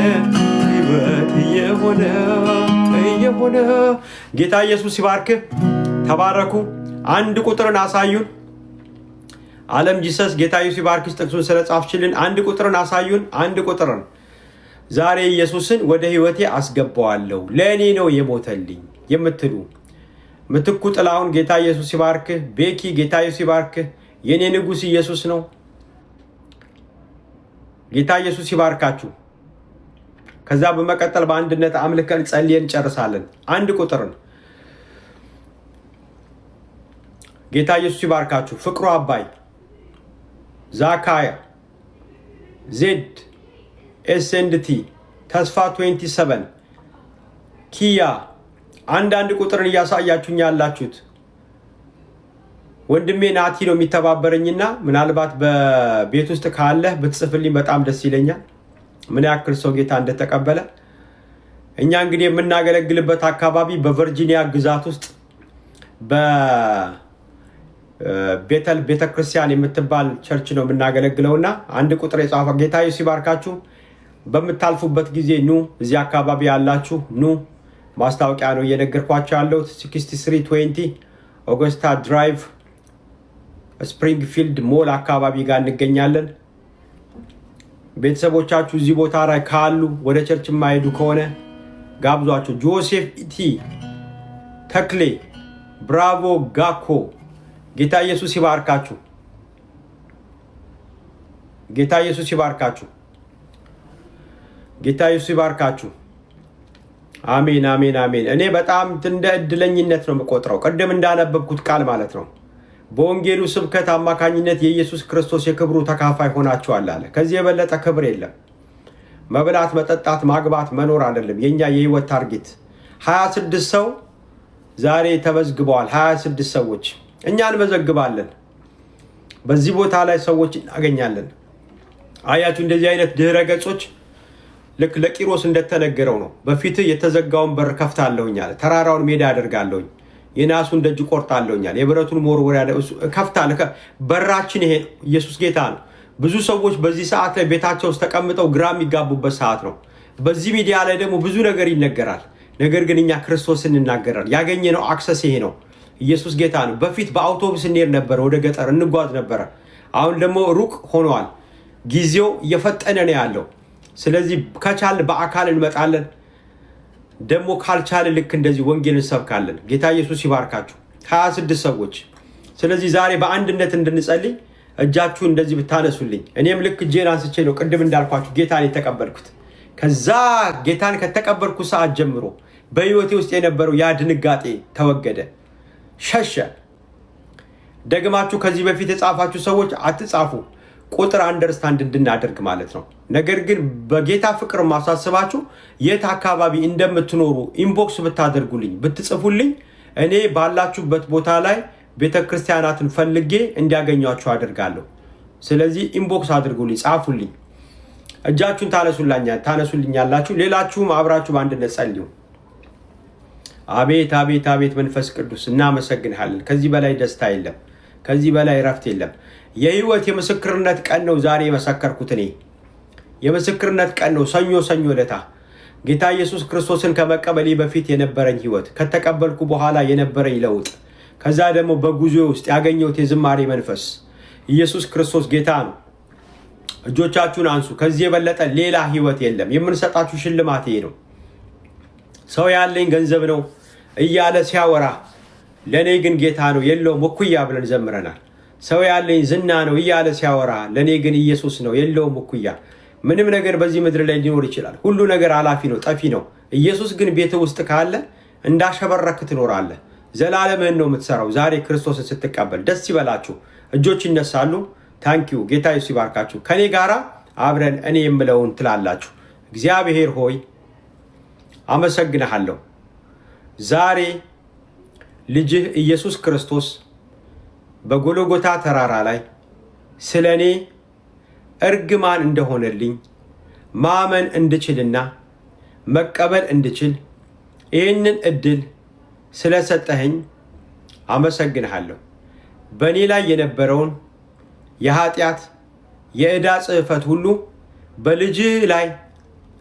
ሕይወት የሆነ ጌታ ኢየሱስ ይባርክህ። ተባረኩ። አንድ ቁጥርን አሳዩን። ዓለም ጂሰስ ጌታ ኢየሱስ ይባርክሽ። ጥቅሱን ስለጻፍችልን አንድ ቁጥርን አሳዩን። አንድ ቁጥርን ዛሬ ኢየሱስን ወደ ህይወቴ አስገባዋለሁ ለእኔ ነው የሞተልኝ የምትሉ ምትኩ ጥላሁን ጌታ ኢየሱስ ይባርክህ። ቤኪ ጌታ ኢየሱስ ይባርክህ። የኔ ንጉስ ኢየሱስ ነው። ጌታ ኢየሱስ ይባርካችሁ። ከዛ በመቀጠል በአንድነት አምልከን ጸልየን እንጨርሳለን። አንድ ቁጥርን ጌታ ኢየሱስ ይባርካችሁ። ፍቅሩ አባይ፣ ዛካያ፣ ዜድ ኤስኤንድቲ፣ ተስፋ 27፣ ኪያ አንዳንድ ቁጥርን እያሳያችሁኝ ያላችሁት ወንድሜ ናቲ ነው የሚተባበረኝና ምናልባት በቤት ውስጥ ካለህ ብትጽፍልኝ በጣም ደስ ይለኛል። ምን ያክል ሰው ጌታ እንደተቀበለ እኛ እንግዲህ የምናገለግልበት አካባቢ በቨርጂኒያ ግዛት ውስጥ በቤተል ቤተክርስቲያን የምትባል ቸርች ነው የምናገለግለውና አንድ ቁጥር የጻፈ ጌታ ኢየሱስ ይባርካችሁ። በምታልፉበት ጊዜ ኑ፣ እዚህ አካባቢ ያላችሁ ኑ። ማስታወቂያ ነው እየነገርኳቸው ያለው 6320 ኦገስታ ድራይቭ ስፕሪንግፊልድ ሞል አካባቢ ጋር እንገኛለን። ቤተሰቦቻችሁ እዚህ ቦታ ላይ ካሉ ወደ ቸርች የማይሄዱ ከሆነ ጋብዟቸው። ጆሴፍ ኢቲ ተክሌ፣ ብራቮ ጋኮ፣ ጌታ ኢየሱስ ይባርካችሁ። ጌታ ኢየሱስ ይባርካችሁ። ጌታ ኢየሱስ ይባርካችሁ። አሜን አሜን አሜን። እኔ በጣም እንደ እድለኝነት ነው የምቆጥረው፣ ቅድም እንዳነበብኩት ቃል ማለት ነው። በወንጌሉ ስብከት አማካኝነት የኢየሱስ ክርስቶስ የክብሩ ተካፋይ ሆናችኋል አለ። ከዚህ የበለጠ ክብር የለም። መብላት፣ መጠጣት፣ ማግባት፣ መኖር አይደለም የኛ የህይወት ታርጌት። 26 ሰው ዛሬ ተመዝግበዋል። 26 ሰዎች እኛ እንመዘግባለን። በዚህ ቦታ ላይ ሰዎች እናገኛለን። አያችሁ፣ እንደዚህ አይነት ድህረ ገጾች ልክ ለቂሮስ እንደተነገረው ነው። በፊት የተዘጋውን በር ከፍታለሁኝ አለ። ተራራውን ሜዳ አደርጋለሁኝ፣ የናሱን ደጅ ቆርጣለሁኛል፣ የብረቱን መወርወሪያ ከፍታለሁ። በራችን ይሄ ኢየሱስ ጌታ ነው። ብዙ ሰዎች በዚህ ሰዓት ላይ ቤታቸው ውስጥ ተቀምጠው ግራ የሚጋቡበት ሰዓት ነው። በዚህ ሚዲያ ላይ ደግሞ ብዙ ነገር ይነገራል። ነገር ግን እኛ ክርስቶስን እንናገራለን። ያገኘነው አክሰስ ይሄ ነው። ኢየሱስ ጌታ ነው። በፊት በአውቶቡስ እንሄድ ነበረ፣ ወደ ገጠር እንጓዝ ነበረ። አሁን ደግሞ ሩቅ ሆኗል። ጊዜው እየፈጠነ ነው ያለው። ስለዚህ ከቻልን በአካል እንመጣለን፣ ደግሞ ካልቻልን ልክ እንደዚህ ወንጌል እንሰብካለን። ጌታ ኢየሱስ ይባርካችሁ። 26 ሰዎች። ስለዚህ ዛሬ በአንድነት እንድንጸልይ እጃችሁን እንደዚህ ብታነሱልኝ፣ እኔም ልክ እጄን አንስቼ ነው ቅድም እንዳልኳችሁ ጌታን የተቀበልኩት። ከዛ ጌታን ከተቀበልኩ ሰዓት ጀምሮ በህይወቴ ውስጥ የነበረው ያ ድንጋጤ ተወገደ፣ ሸሸ። ደግማችሁ ከዚህ በፊት የጻፋችሁ ሰዎች አትጻፉ፣ ቁጥር አንደርስታንድ እንድናደርግ ማለት ነው። ነገር ግን በጌታ ፍቅር ማሳስባችሁ የት አካባቢ እንደምትኖሩ ኢንቦክስ ብታደርጉልኝ፣ ብትጽፉልኝ እኔ ባላችሁበት ቦታ ላይ ቤተክርስቲያናትን ፈልጌ እንዲያገኟችሁ አድርጋለሁ። ስለዚህ ኢንቦክስ አድርጉልኝ፣ ጻፉልኝ፣ እጃችሁን ታነሱልኛላችሁ። ሌላችሁም አብራችሁ በአንድነት ጸልዩ። አቤት አቤት አቤት መንፈስ ቅዱስ እናመሰግንሃለን። ከዚህ በላይ ደስታ የለም፣ ከዚህ በላይ ረፍት የለም። የህይወት የምስክርነት ቀን ነው ዛሬ የመሰከርኩት። እኔ የምስክርነት ቀን ነው። ሰኞ ለታ ጌታ ኢየሱስ ክርስቶስን ከመቀበሌ በፊት የነበረኝ ህይወት፣ ከተቀበልኩ በኋላ የነበረኝ ለውጥ፣ ከዛ ደግሞ በጉዞ ውስጥ ያገኘሁት የዝማሬ መንፈስ። ኢየሱስ ክርስቶስ ጌታ ነው። እጆቻችሁን አንሱ። ከዚህ የበለጠ ሌላ ህይወት የለም። የምንሰጣችሁ ሽልማት ይሄ ነው። ሰው ያለኝ ገንዘብ ነው እያለ ሲያወራ፣ ለእኔ ግን ጌታ ነው የለውም እኩያ ብለን ዘምረናል። ሰው ያለኝ ዝና ነው እያለ ሲያወራ፣ ለእኔ ግን ኢየሱስ ነው የለውም እኩያ። ምንም ነገር በዚህ ምድር ላይ ሊኖር ይችላል። ሁሉ ነገር አላፊ ነው፣ ጠፊ ነው። ኢየሱስ ግን ቤት ውስጥ ካለ እንዳሸበረክ ትኖራለህ። ዘላለምህን ነው የምትሰራው። ዛሬ ክርስቶስን ስትቀበል ደስ ይበላችሁ። እጆች ይነሳሉ። ታንኪዩ። ጌታ ኢየሱስ ይባርካችሁ። ከኔ ጋራ አብረን እኔ የምለውን ትላላችሁ። እግዚአብሔር ሆይ አመሰግንሃለሁ። ዛሬ ልጅህ ኢየሱስ ክርስቶስ በጎልጎታ ተራራ ላይ ስለ እኔ እርግማን እንደሆነልኝ ማመን እንድችልና መቀበል እንድችል ይህንን እድል ስለሰጠኸኝ አመሰግንሃለሁ። በእኔ ላይ የነበረውን የኃጢአት የዕዳ ጽሕፈት ሁሉ በልጅህ ላይ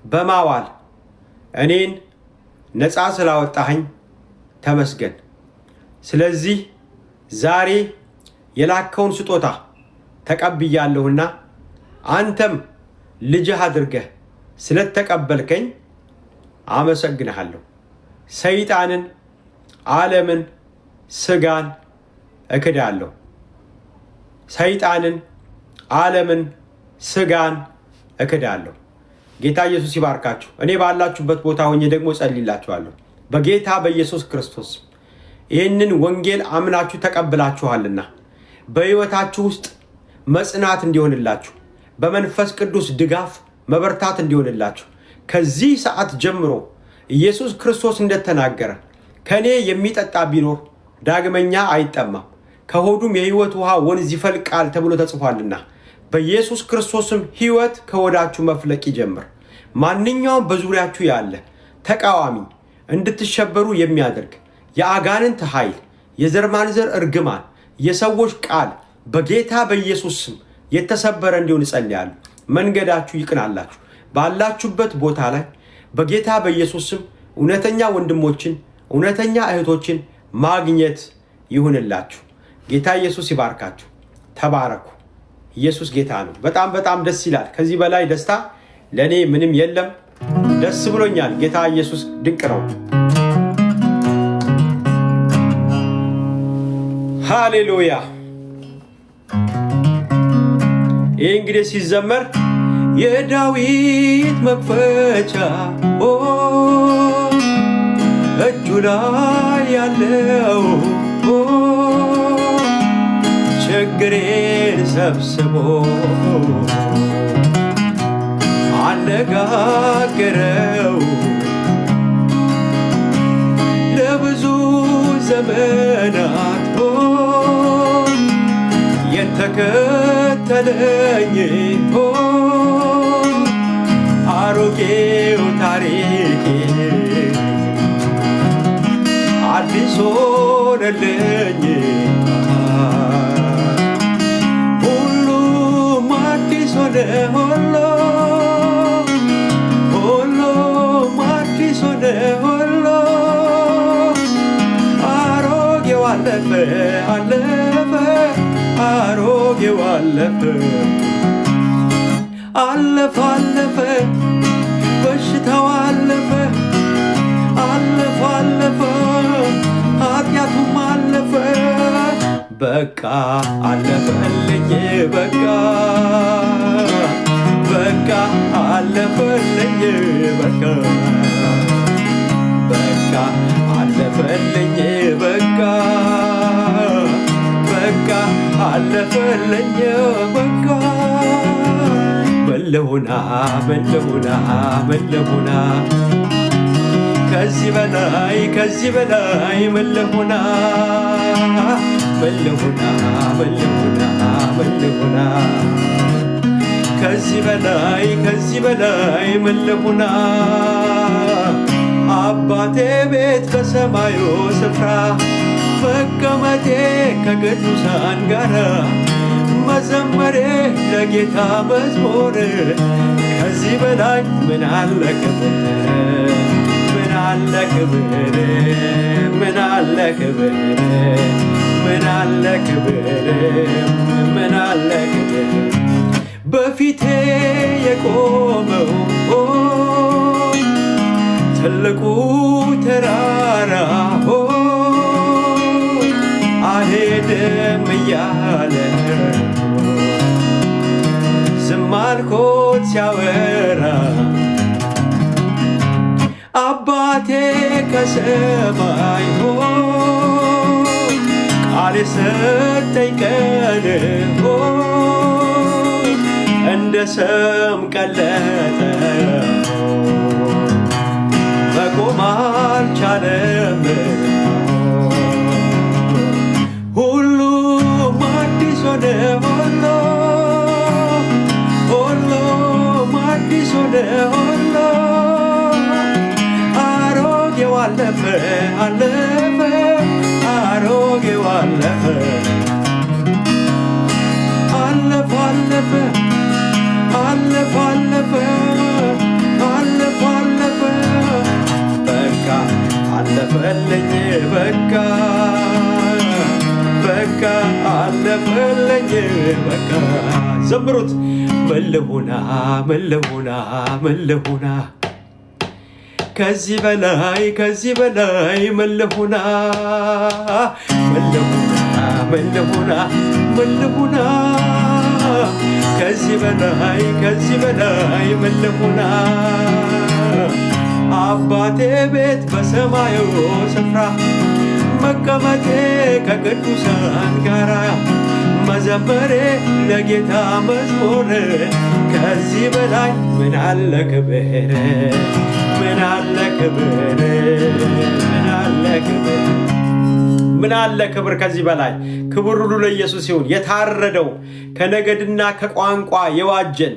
በማዋል እኔን ነፃ ስላወጣኸኝ ተመስገን። ስለዚህ ዛሬ የላከውን ስጦታ ተቀብያለሁና አንተም ልጅህ አድርገህ ስለተቀበልከኝ አመሰግንሃለሁ። ሰይጣንን፣ ዓለምን፣ ስጋን እክዳለሁ። ሰይጣንን፣ ዓለምን፣ ስጋን እክዳለሁ። ጌታ ኢየሱስ ይባርካችሁ። እኔ ባላችሁበት ቦታ ሆኜ ደግሞ ጸልይላችኋለሁ። በጌታ በኢየሱስ ክርስቶስ ይህንን ወንጌል አምናችሁ ተቀብላችኋልና በሕይወታችሁ ውስጥ መጽናት እንዲሆንላችሁ፣ በመንፈስ ቅዱስ ድጋፍ መበርታት እንዲሆንላችሁ ከዚህ ሰዓት ጀምሮ ኢየሱስ ክርስቶስ እንደተናገረ ከኔ የሚጠጣ ቢኖር ዳግመኛ አይጠማም፣ ከሆዱም የሕይወት ውሃ ወንዝ ይፈልቃል ተብሎ ተጽፏልና በኢየሱስ ክርስቶስም ሕይወት ከሆዳችሁ መፍለቅ ይጀምር። ማንኛውም በዙሪያችሁ ያለ ተቃዋሚ እንድትሸበሩ የሚያደርግ የአጋንንት ኃይል፣ የዘር ማንዘር እርግማን፣ የሰዎች ቃል በጌታ በኢየሱስ ስም የተሰበረ እንዲሆን እጸልያለሁ። መንገዳችሁ ይቅናላችሁ። ባላችሁበት ቦታ ላይ በጌታ በኢየሱስ ስም እውነተኛ ወንድሞችን እውነተኛ እህቶችን ማግኘት ይሁንላችሁ። ጌታ ኢየሱስ ይባርካችሁ። ተባረኩ። ኢየሱስ ጌታ ነው። በጣም በጣም ደስ ይላል። ከዚህ በላይ ደስታ ለኔ ምንም የለም። ደስ ብሎኛል። ጌታ ኢየሱስ ድንቅ ነው። ሃሌሉያ። ይህ እንግዲህ ሲዘመር የዳዊት መክፈቻ እጁ ላይ ያለው ችግሬን ሰብስቦ አነጋገረው ለብዙ ዘመናት የተከተለኝ አሮጌው ታሪኬ አዲስ ሆነልኝ። ሁሉም አዲስ ሆነ፣ ሁሉም አዲስ ሆነ፣ አሮጌው አለፈ አለፈ፣ አሮጌው አለፈ አለፈ አለፈ፣ በሽታው አለፈ አለፈ አለፈ፣ ኃጢአቱም አለፈ። በቃ አለፈልኝ በቃ በቃ አለፈልኝ በቃ በቃ አለፈልኝ በቃ በቃ አለፈልኝ በቃ መለሁና መለሁና መለሁና ከዚህ በላይ ከዚህ በላይ መለሁና መለሁና መለሁና መለሁና ከዚህ በላይ ከዚህ በላይ መለሁና አባቴ ቤት በሰማዩ ስፍራ መቀመጤ ከቅዱሳን ጋር መዘመሬ ለጌታ መዝሙር ከዚህ በላይ ምን አለ ክብር ምን አለ ክብር ምን አለ ክብር ምን አለ ክብር ምን አለ ክብር በፊቴ የቆመው ትልቁ ተራራ አልሄድም እያለ ዝም አልኩት ሲያወራ አባቴ ከሰማይ ቃል የሰጠኝ ቀን እንደ ሰም ቀለጠ መቆም አልቻለም። ሁሉም አዲስ ሆነ ሁሉም አዲስ ሆነ አሮጌው አለፈ አለፈ አሮጌው አለፈ አለፈ አለፈ አለፈ አለፈ አለፈ አለፈ በቃ አለፈልኝ በቃ በቃ አለፈልኝ በቃ ዘምሩት መለሁና መለሁና መለሁና ከዚህ በላይ ከዚህ በላይ መለሁና መለሁና መለሁና መለሁና ከዚህ በላይ ከዚህ በላይ መለሁና አባቴ ቤት በሰማዩ ስፍራ መቀመጤ ከቅዱሳን ጋራ መዘመሬ ለጌታ መዝሙር ከዚህ በላይ ምን አለ ክብር ምን አለ ክብር ምን አለ ክብር ምን አለ ክብር ከዚህ በላይ ክብር ሁሉ ለኢየሱስ ይሁን። የታረደው ከነገድና ከቋንቋ የዋጀን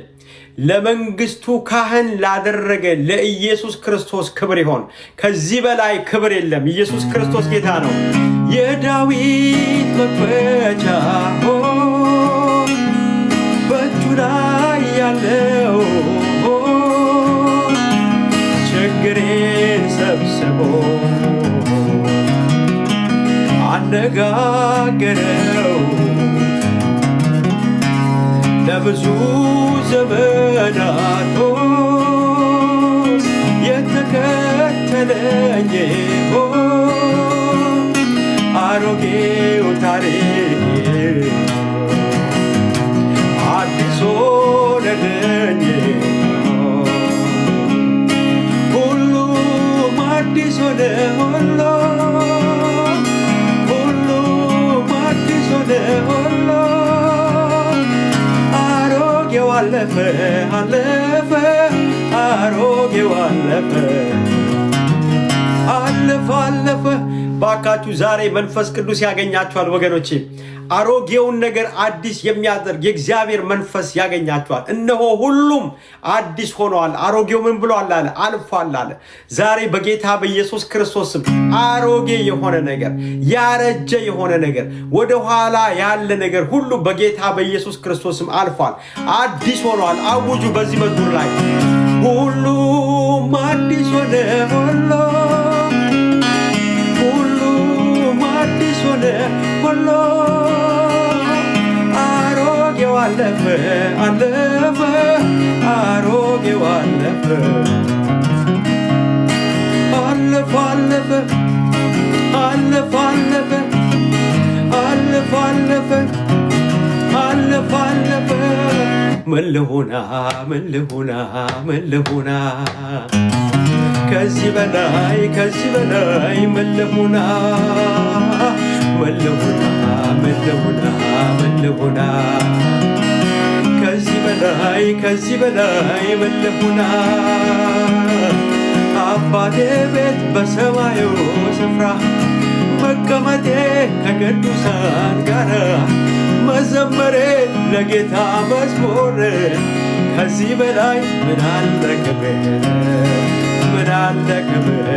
ለመንግስቱ ካህን ላደረገ ለኢየሱስ ክርስቶስ ክብር ይሆን። ከዚህ በላይ ክብር የለም። ኢየሱስ ክርስቶስ ጌታ ነው። የዳዊት መክፈቻ በእጁ ላይ ያለው ችግሬን ሰብስቦ አነጋገረው። ለብዙ ዘመናት የተከተለኝ አሮጌው ታሪክ አዲስ ሆነልኝ። ሁሉም አዲስ ሆነ፣ ሁሉም አዲስ ሆነ። አሮጌው አለፈ አለፈ፣ አሮጌው አለፈ አለፈ አለፈ። ባካችሁ ዛሬ መንፈስ ቅዱስ ያገኛችኋል ወገኖቼ። አሮጌውን ነገር አዲስ የሚያደርግ የእግዚአብሔር መንፈስ ያገኛችኋል። እነሆ ሁሉም አዲስ ሆነዋል። አሮጌው ምን ብሏል አለ? አልፏል አለ። ዛሬ በጌታ በኢየሱስ ክርስቶስ ስም አሮጌ የሆነ ነገር፣ ያረጀ የሆነ ነገር፣ ወደ ኋላ ያለ ነገር ሁሉ በጌታ በኢየሱስ ክርስቶስ ስም አልፏል፣ አዲስ ሆነዋል። አውጁ በዚህ መዝሙር ላይ ሁሉም አዲስ ሆነ፣ ሁሉም አዲስ ሆነ፣ አሮጌው አለፈ አለፈ፣ አሮጌው አለፈ አለፈ አለፈ አለፈ አለፈ አለፈ አለፈ አለፈ። ምን ልሁና ምን ልሁና ምን ልሁና ከዚህ በላይ ከዚህ በላይ ምን ልሁና ምን ልሁና ምን ልሁና ምን ልሁና ከዚህ በላይ ከዚህ በላይ ምን ልሁና። አባቴ ቤት በሰማዩ ስፍራ መቀመጤ ከቅዱሳን ጋር መዘመሬ ለጌታ መዝሙር ከዚህ በላይ ምን አለ ክብር ምን አለ ክብር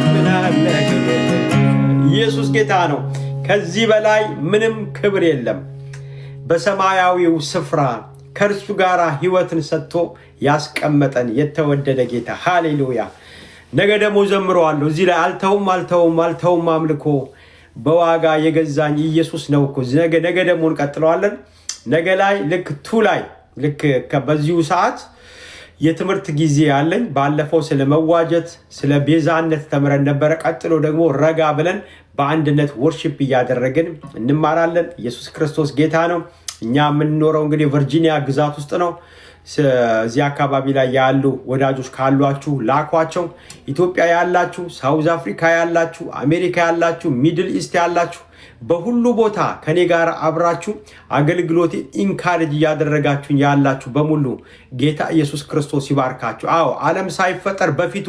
ምን አለ ክብር። ኢየሱስ ጌታ ነው። ከዚህ በላይ ምንም ክብር የለም። በሰማያዊው ስፍራ ከእርሱ ጋር ሕይወትን ሰጥቶ ያስቀመጠን የተወደደ ጌታ ሃሌሉያ። ነገ ደግሞ ዘምረዋለሁ እዚህ ላይ አልተውም አልተውም አልተውም አምልኮ በዋጋ የገዛኝ ኢየሱስ ነው እኮ። ነገ ደግሞ እንቀጥለዋለን። ነገ ላይ ልክ ቱ ላይ ልክ በዚሁ ሰዓት የትምህርት ጊዜ አለኝ። ባለፈው ስለ መዋጀት ስለ ቤዛነት ተምረን ነበረ። ቀጥሎ ደግሞ ረጋ ብለን በአንድነት ወርሺፕ እያደረግን እንማራለን። ኢየሱስ ክርስቶስ ጌታ ነው። እኛ የምንኖረው እንግዲህ ቨርጂኒያ ግዛት ውስጥ ነው። እዚህ አካባቢ ላይ ያሉ ወዳጆች ካሏችሁ ላኳቸው። ኢትዮጵያ ያላችሁ፣ ሳውዝ አፍሪካ ያላችሁ፣ አሜሪካ ያላችሁ፣ ሚድል ኢስት ያላችሁ በሁሉ ቦታ ከኔ ጋር አብራችሁ አገልግሎት ኢንካሬጅ እያደረጋችሁ ያላችሁ በሙሉ ጌታ ኢየሱስ ክርስቶስ ይባርካችሁ። አዎ ዓለም ሳይፈጠር በፊቱ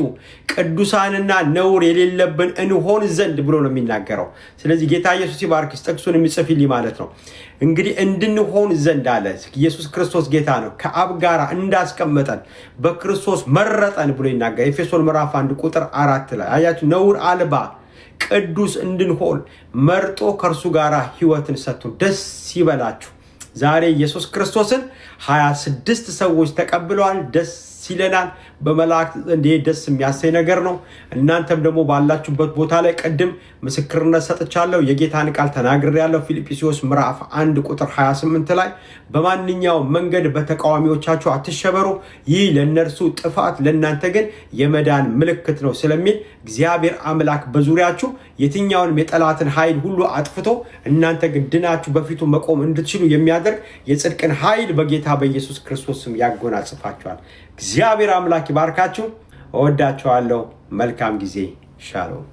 ቅዱሳንና ነውር የሌለብን እንሆን ዘንድ ብሎ ነው የሚናገረው። ስለዚህ ጌታ ኢየሱስ ይባርክሽ። ጥቅሱን የሚጽፍልኝ ማለት ነው። እንግዲህ እንድንሆን ዘንድ አለ። ኢየሱስ ክርስቶስ ጌታ ነው። ከአብ ጋር እንዳስቀመጠን በክርስቶስ መረጠን ብሎ ይናገር። ኤፌሶን ምዕራፍ 1 ቁጥር 4 ላይ አያችሁ። ነውር አልባ ቅዱስ እንድንሆን መርጦ ከእርሱ ጋር ሕይወትን ሰጥቶ ደስ ይበላችሁ። ዛሬ ኢየሱስ ክርስቶስን 26 ሰዎች ተቀብለዋል። ደስ ይለናል። በመላእክት እንደ ደስ የሚያሰኝ ነገር ነው። እናንተም ደግሞ ባላችሁበት ቦታ ላይ ቀድም ምስክርነት ሰጥቻለሁ። የጌታን ቃል ተናግሬያለሁ። ፊልጵስዩስ ምዕራፍ 1 ቁጥር 28 ላይ በማንኛውም መንገድ በተቃዋሚዎቻችሁ አትሸበሩ፣ ይህ ለእነርሱ ጥፋት ለእናንተ ግን የመዳን ምልክት ነው ስለሚል እግዚአብሔር አምላክ በዙሪያችሁ የትኛውንም የጠላትን ኃይል ሁሉ አጥፍቶ እናንተ ግን ድናችሁ በፊቱ መቆም እንድትችሉ የሚያደርግ የጽድቅን ኃይል በጌታ በኢየሱስ ክርስቶስ ስም ያጎናጽፋችኋል። እግዚአብሔር አምላክ ይባርካችሁ። እወዳችኋለሁ። መልካም ጊዜ። ሻሎም